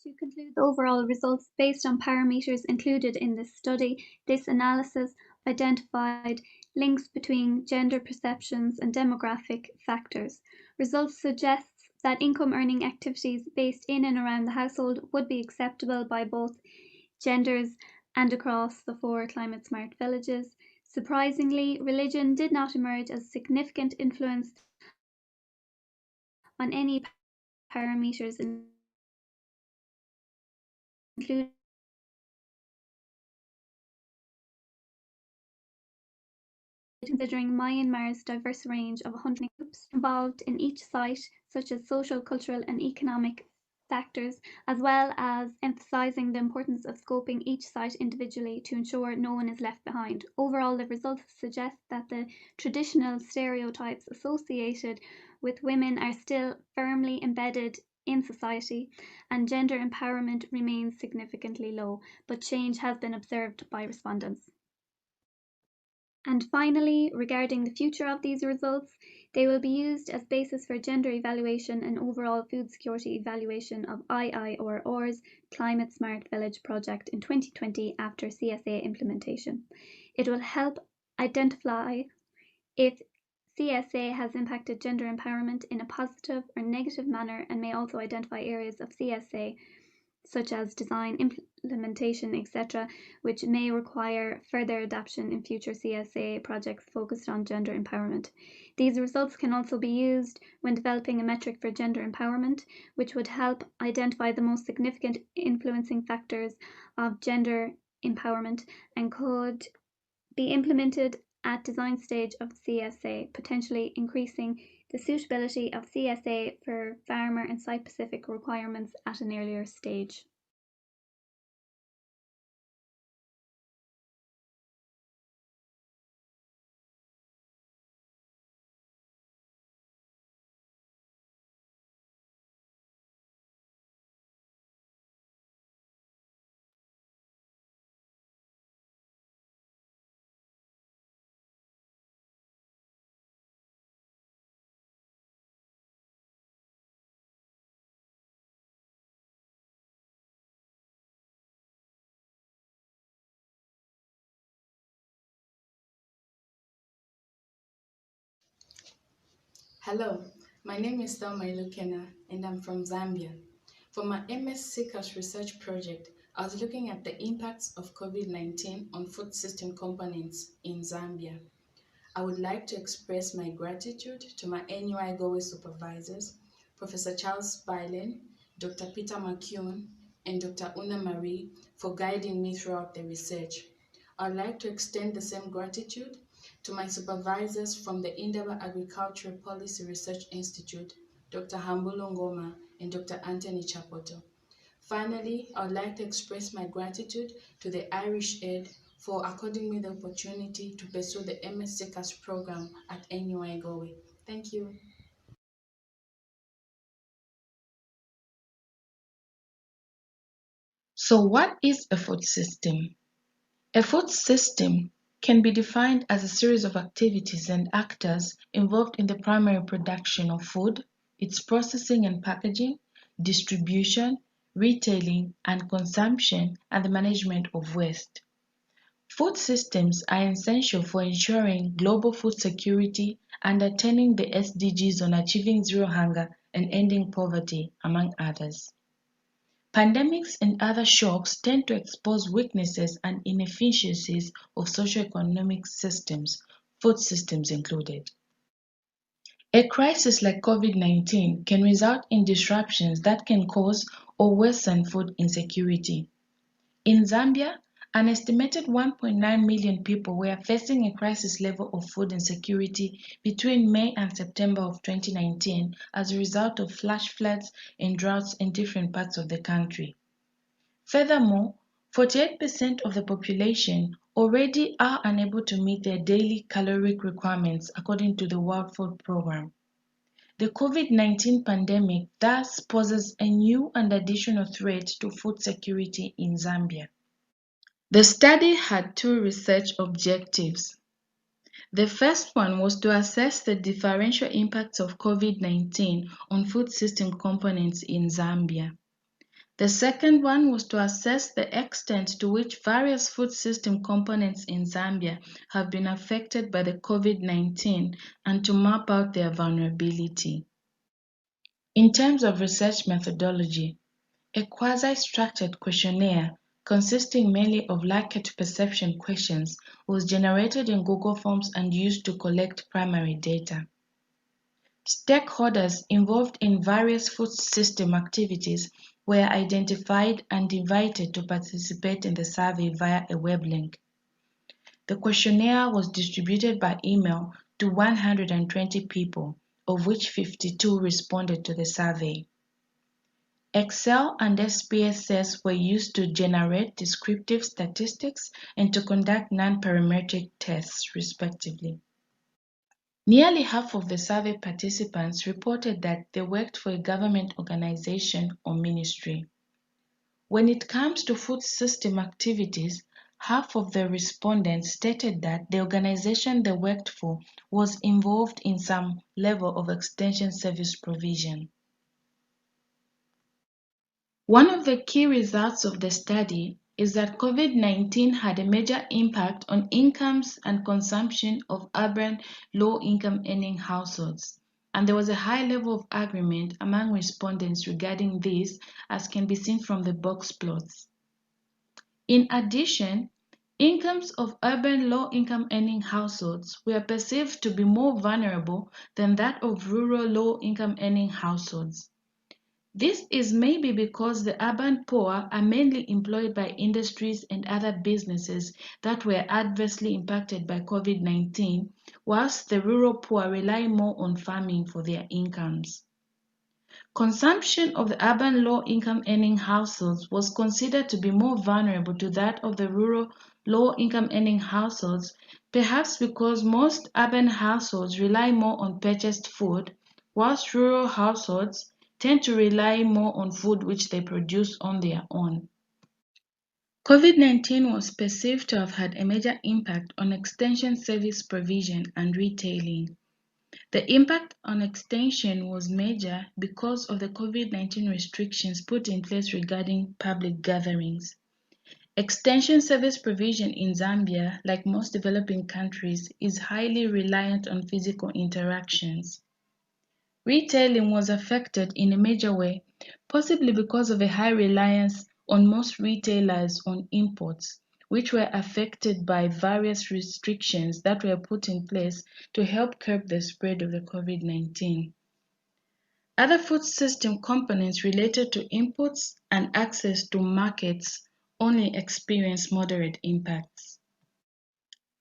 To conclude the overall results, based on parameters included in this study, this analysis identified links between gender perceptions and demographic factors. Results suggest that income-earning activities based in and around the household would be acceptable by both genders and across the 4 climate-smart villages. Surprisingly, religion did not emerge as a significant influence on any parameters, including considering Myanmar's diverse range of 100 groups involved in each site, such as social, cultural, and economic factors, as well as emphasizing the importance of scoping each site individually to ensure no one is left behind. Overall, the results suggest that the traditional stereotypes associated with women are still firmly embedded in society, and gender empowerment remains significantly low, but change has been observed by respondents. And finally, regarding the future of these results, they will be used as basis for gender evaluation and overall food security evaluation of IIRR's Climate Smart Village project in 2020 after CSA implementation. It will help identify if CSA has impacted gender empowerment in a positive or negative manner, and may also identify areas of CSA such as design, implementation, etc., which may require further adaptation in future CSA projects focused on gender empowerment. These results can also be used when developing a metric for gender empowerment, which would help identify the most significant influencing factors of gender empowerment and could be implemented at design stage of CSA, potentially increasing the suitability of CSA for farmer and site-specific requirements at an earlier stage. Hello, my name is Thelma Ilukena and I'm from Zambia. For my MScCCAFS research project, I was looking at the impacts of COVID-19 on food system components in Zambia. I would like to express my gratitude to my NUI Gowe supervisors, Professor Charles Bylen, Dr. Peter McCune, and Dr. Una Marie for guiding me throughout the research. I would like to extend the same gratitude to my supervisors from the Indaba Agricultural Policy Research Institute, Dr. Hambulu Ngoma and Dr. Anthony Chapoto. Finally, I would like to express my gratitude to the Irish Aid for according me the opportunity to pursue the MScCCAFS program at NUI Gowe. Thank you. So what is a food system? A food system can be defined as a series of activities and actors involved in the primary production of food, its processing and packaging, distribution, retailing and consumption, and the management of waste. Food systems are essential for ensuring global food security and attaining the SDGs on achieving zero hunger and ending poverty, among others. Pandemics and other shocks tend to expose weaknesses and inefficiencies of socioeconomic systems, food systems included. A crisis like COVID-19 can result in disruptions that can cause or worsen food insecurity. In Zambia, an estimated 1.9 million people were facing a crisis level of food insecurity between May and September of 2019 as a result of flash floods and droughts in different parts of the country. Furthermore, 48% of the population already are unable to meet their daily caloric requirements according to the World Food Program. The COVID-19 pandemic thus poses a new and additional threat to food security in Zambia. The study had two research objectives. The first one was to assess the differential impacts of COVID-19 on food system components in Zambia. The second one was to assess the extent to which various food system components in Zambia have been affected by the COVID-19 and to map out their vulnerability. In terms of research methodology, a quasi-structured questionnaire consisting mainly of liker-to-perception questions was generated in Google Forms and used to collect primary data. Stakeholders involved in various food system activities were identified and invited to participate in the survey via a web link. The questionnaire was distributed by email to 120 people, of which 52 responded to the survey. Excel and SPSS were used to generate descriptive statistics and to conduct non-parametric tests, respectively. Nearly half of the survey participants reported that they worked for a government organization or ministry. When it comes to food system activities, half of the respondents stated that the organization they worked for was involved in some level of extension service provision. One of the key results of the study is that COVID-19 had a major impact on incomes and consumption of urban low-income earning households, and there was a high level of agreement among respondents regarding this, as can be seen from the box plots. In addition, incomes of urban low-income earning households were perceived to be more vulnerable than that of rural low-income earning households. This is maybe because the urban poor are mainly employed by industries and other businesses that were adversely impacted by COVID-19, whilst the rural poor rely more on farming for their incomes. Consumption of the urban low-income earning households was considered to be more vulnerable to that of the rural low-income earning households, perhaps because most urban households rely more on purchased food, whilst rural households tend to rely more on food which they produce on their own. COVID-19 was perceived to have had a major impact on extension service provision and retailing. The impact on extension was major because of the COVID-19 restrictions put in place regarding public gatherings. Extension service provision in Zambia, like most developing countries, is highly reliant on physical interactions. Retailing was affected in a major way, possibly because of a high reliance on most retailers on imports, which were affected by various restrictions that were put in place to help curb the spread of the COVID-19. Other food system components related to imports and access to markets only experienced moderate impacts.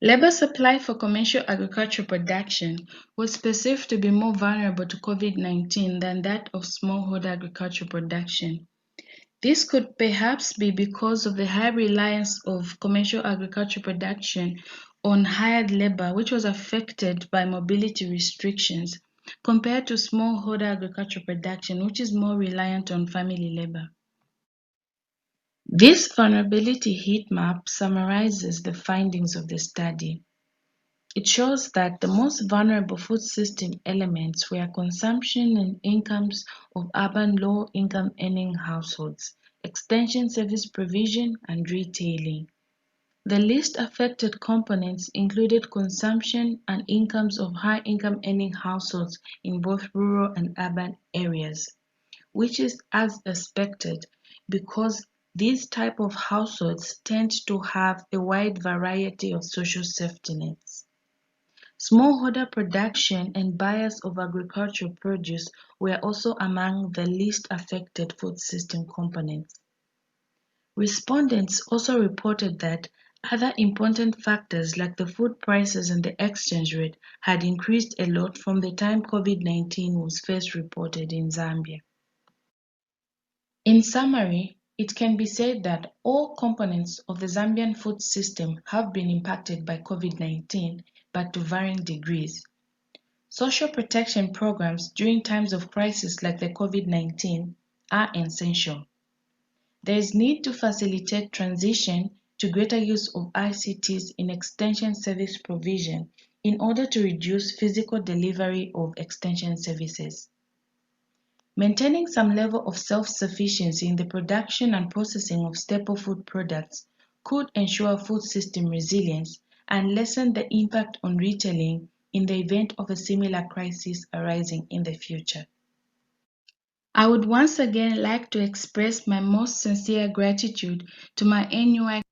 Labor supply for commercial agricultural production was perceived to be more vulnerable to COVID-19 than that of smallholder agricultural production. This could perhaps be because of the high reliance of commercial agricultural production on hired labor, which was affected by mobility restrictions, compared to smallholder agricultural production, which is more reliant on family labor. This vulnerability heat map summarizes the findings of the study. It shows that the most vulnerable food system elements were consumption and incomes of urban low-income earning households, extension service provision, and retailing. The least affected components included consumption and incomes of high-income earning households in both rural and urban areas, which is as expected because these type of households tend to have a wide variety of social safety nets. Smallholder production and buyers of agricultural produce were also among the least affected food system components. Respondents also reported that other important factors like the food prices and the exchange rate had increased a lot from the time COVID-19 was first reported in Zambia. In summary, it can be said that all components of the Zambian food system have been impacted by COVID-19, but to varying degrees. Social protection programs during times of crisis like the COVID-19 are essential. There is need to facilitate transition to greater use of ICTs in extension service provision in order to reduce physical delivery of extension services. Maintaining some level of self-sufficiency in the production and processing of staple food products could ensure food system resilience and lessen the impact on retailing in the event of a similar crisis arising in the future. I would once again like to express my most sincere gratitude to my NUI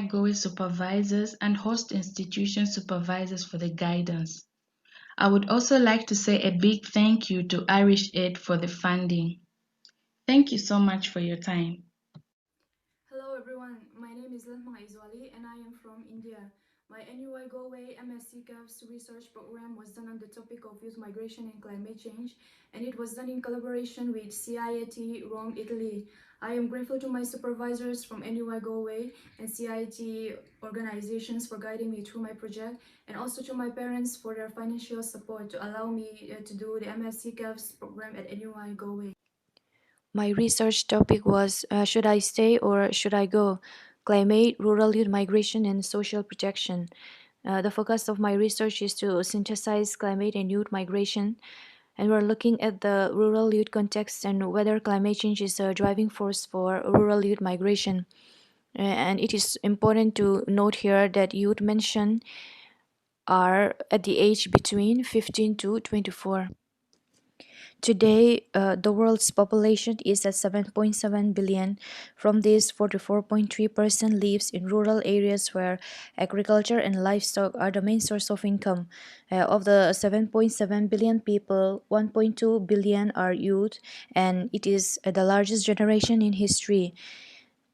GOE supervisors and host institution supervisors for the guidance. I would also like to say a big thank you to Irish Aid for the funding. Thank you so much for your time. Hello everyone, my name is Latma Izwali and I am from India. My NUI Galway MScCCAFS research program was done on the topic of youth migration and climate change, and it was done in collaboration with CIT Rome, Italy. I am grateful to my supervisors from NUI Galway and CIT organizations for guiding me through my project, and also to my parents for their financial support to allow me to do the MScCCAFS program at NUI Galway. My research topic was Should I Stay or Should I Go? Climate, Rural Youth Migration, and Social Protection. The focus of my research is to synthesize climate and youth migration, and we're looking at the rural youth context and whether climate change is a driving force for rural youth migration. And it is important to note here that youth mentioned are at the age between 15 to 24. Today, the world's population is at 7.7 billion. From this, 44.3% lives in rural areas where agriculture and livestock are the main source of income. Of the 7.7 billion people, 1.2 billion are youth, and it is the largest generation in history.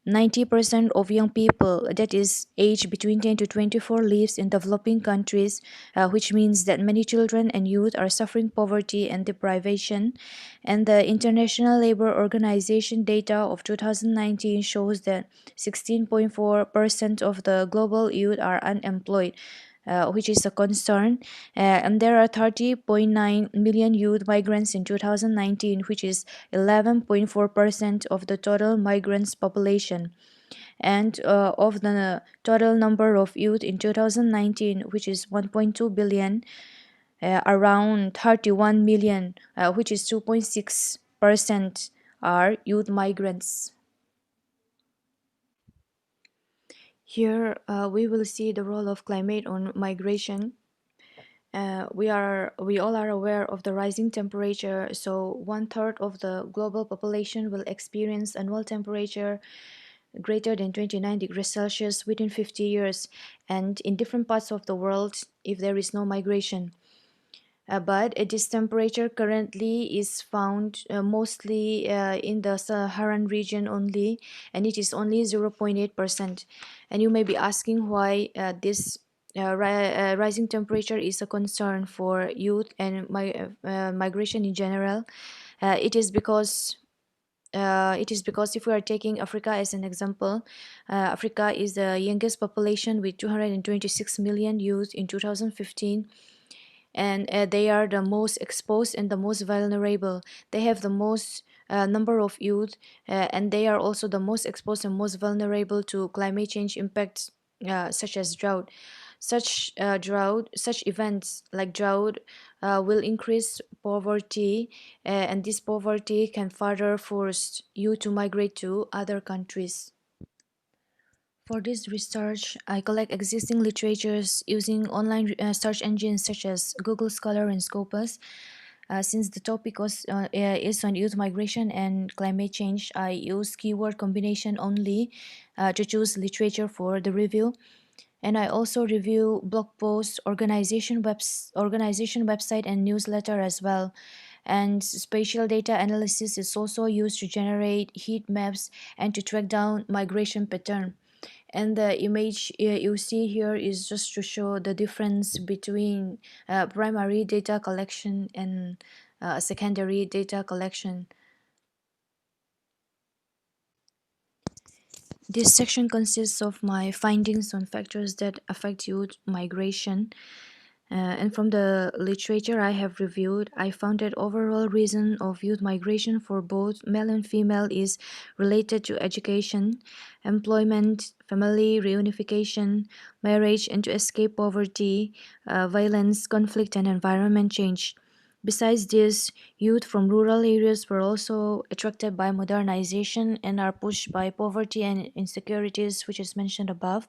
90% of young people, that is age between 10 to 24, lives in developing countries, which means that many children and youth are suffering poverty and deprivation. And the International Labour Organization data of 2019 shows that 16.4% of the global youth are unemployed. Which is a concern. And there are 30.9 million youth migrants in 2019, which is 11.4% of the total migrants population. And of the total number of youth in 2019, which is 1.2 billion, around 31 million, which is 2.6%, are youth migrants. Here we will see the role of climate on migration. We all are aware of the rising temperature, so 1/3 of the global population will experience annual temperature greater than 29 degrees Celsius within 50 years, and in different parts of the world if there is no migration. But this temperature currently is found mostly in the Saharan region only, and it is only 0.8%. And you may be asking why this rising temperature is a concern for youth and migration in general. It is because if we are taking Africa as an example, Africa is the youngest population with 226 million youth in 2015, and they are the most exposed and the most vulnerable. They have the most number of youth, and they are also the most exposed and most vulnerable to climate change impacts, such as drought. Such events like drought will increase poverty, and this poverty can further force youth to migrate to other countries. For this research, I collect existing literatures using online search engines such as Google Scholar and Scopus. Since the topic is on youth migration and climate change, I use keyword combination only to choose literature for the review. And I also review blog posts, organization website, and newsletter as well. And spatial data analysis is also used to generate heat maps and to track down migration pattern. And the image you see here is just to show the difference between primary data collection and secondary data collection. This section consists of my findings on factors that affect youth migration. And from the literature I have reviewed, I found that overall reason of youth migration for both male and female is related to education, employment, family reunification, marriage, and to escape poverty, violence, conflict, and environment change. Besides this, youth from rural areas were also attracted by modernization and are pushed by poverty and insecurities, which is mentioned above.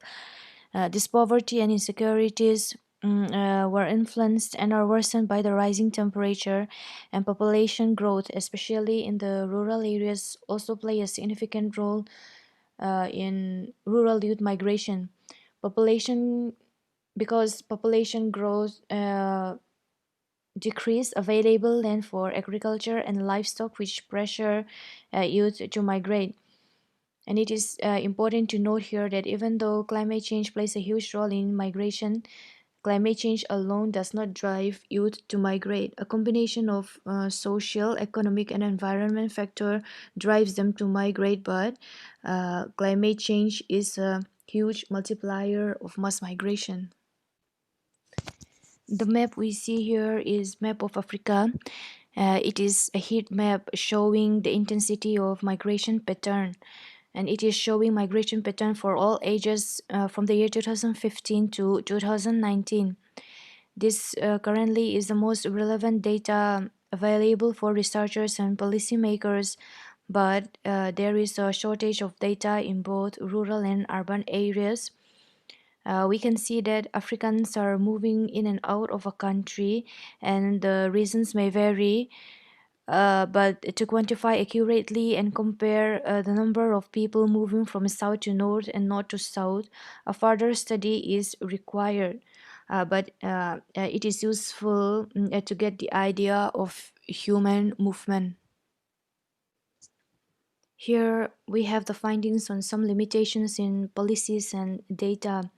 This poverty and insecurities were influenced and are worsened by the rising temperature, and population growth, especially in the rural areas, also play a significant role in rural youth migration. Because population growth decrease available land for agriculture and livestock, which pressure youth to migrate. And it is important to note here that even though climate change plays a huge role in migration, climate change alone does not drive youth to migrate. A combination of social, economic, and environment factor drives them to migrate, but climate change is a huge multiplier of mass migration. The map we see here is map of Africa. It is a heat map showing the intensity of migration pattern, and it is showing migration pattern for all ages from the year 2015 to 2019. This currently is the most relevant data available for researchers and policymakers, but there is a shortage of data in both rural and urban areas. We can see that Africans are moving in and out of a country, and the reasons may vary. But to quantify accurately and compare the number of people moving from south to north and north to south, a further study is required. But it is useful to get the idea of human movement. Here we have the findings on some limitations in policies and data.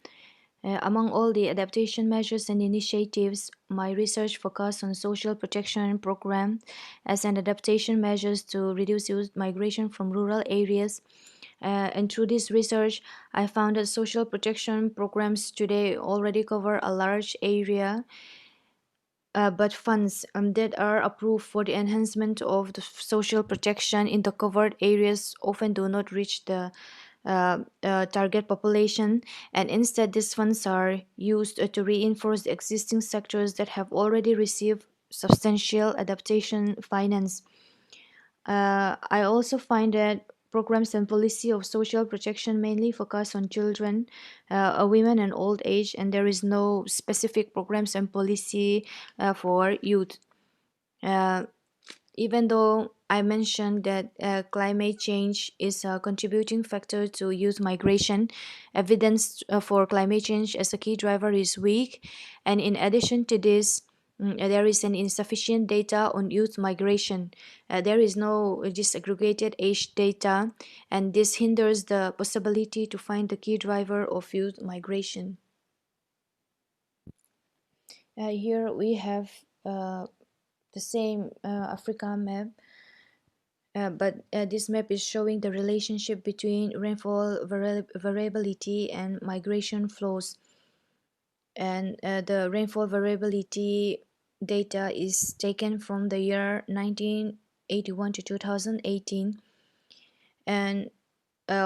Among all the adaptation measures and initiatives, my research focused on social protection program as an adaptation measures to reduce youth migration from rural areas. And through this research, I found that social protection programs today already cover a large area, but funds that are approved for the enhancement of the social protection in the covered areas often do not reach the target population, and instead these funds are used to reinforce the existing sectors that have already received substantial adaptation finance. I also find that programs and policy of social protection mainly focus on children, women, and old age, and there is no specific programs and policy for youth. Uh, Even though I mentioned that climate change is a contributing factor to youth migration, evidence for climate change as a key driver is weak, and in addition to this, there is an insufficient data on youth migration. There is no disaggregated age data, and this hinders the possibility to find the key driver of youth migration. Here we have the same Africa map, but this map is showing the relationship between rainfall variability and migration flows. And the rainfall variability data is taken from the year 1981 to 2018. And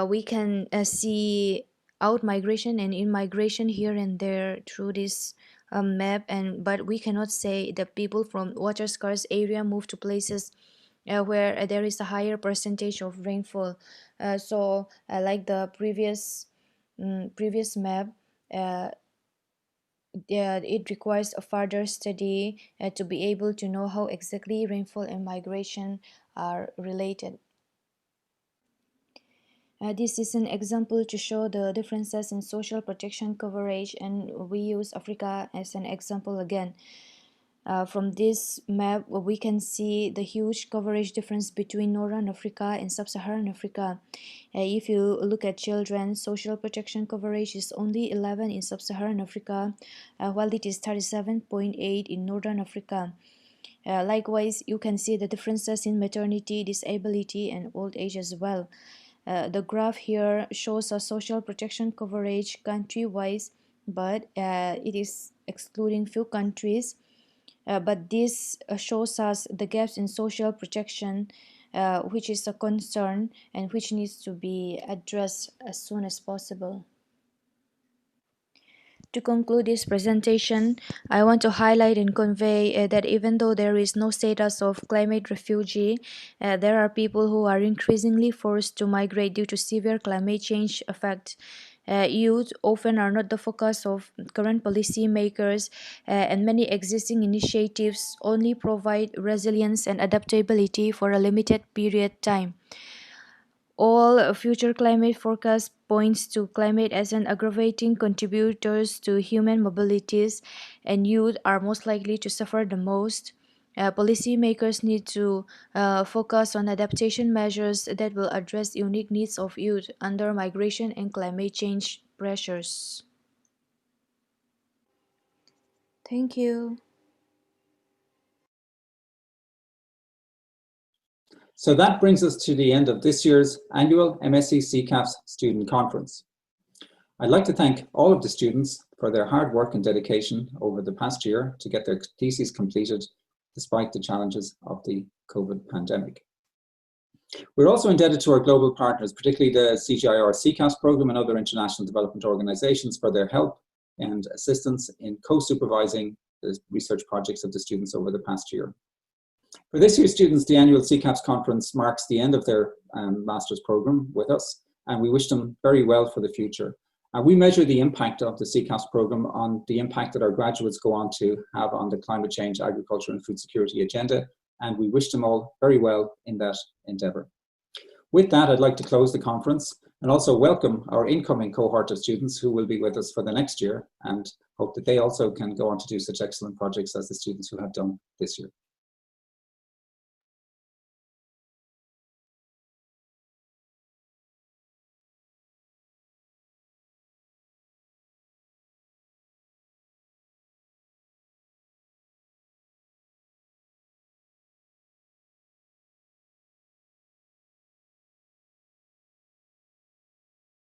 we can see out migration and in migration here and there through this map, but we cannot say that people from water scarce area move to places where there is a higher percentage of rainfall. So like the previous map, it requires a further study to be able to know how exactly rainfall and migration are related. This is an example to show the differences in social protection coverage, and we use Africa as an example again. From this map, we can see the huge coverage difference between Northern Africa and Sub-Saharan Africa. If you look at children, social protection coverage is only 11 in Sub-Saharan Africa, while it is 37.8 in Northern Africa. Likewise, you can see the differences in maternity, disability, and old age as well. The graph here shows a social protection coverage country-wise, but it is excluding few countries. But this shows us the gaps in social protection, which is a concern and which needs to be addressed as soon as possible. To conclude this presentation, I want to highlight and convey that even though there is no status of climate refugee, there are people who are increasingly forced to migrate due to severe climate change effects. Youth often are not the focus of current policy makers, and many existing initiatives only provide resilience and adaptability for a limited period time. All future climate forecasts points to climate as an aggravating contributors to human mobilities, and youth are most likely to suffer the most. Policymakers need to focus on adaptation measures that will address unique needs of youth under migration and climate change pressures. Thank you. So that brings us to the end of this year's annual MScCCAFS Student Conference. I'd like to thank all of the students for their hard work and dedication over the past year to get their theses completed despite the challenges of the COVID pandemic. We're also indebted to our global partners, particularly the CGIAR-CCAFS Program and other international development organizations, for their help and assistance in co-supervising the research projects of the students over the past year. For this year's students, the annual CCAFS conference marks the end of their master's program with us, and we wish them very well for the future. We measure the impact of the CCAFS program on the impact that our graduates go on to have on the climate change, agriculture and food security agenda, and we wish them all very well in that endeavour. With that, I'd like to close the conference and also welcome our incoming cohort of students who will be with us for the next year, and hope that they also can go on to do such excellent projects as the students who have done this year.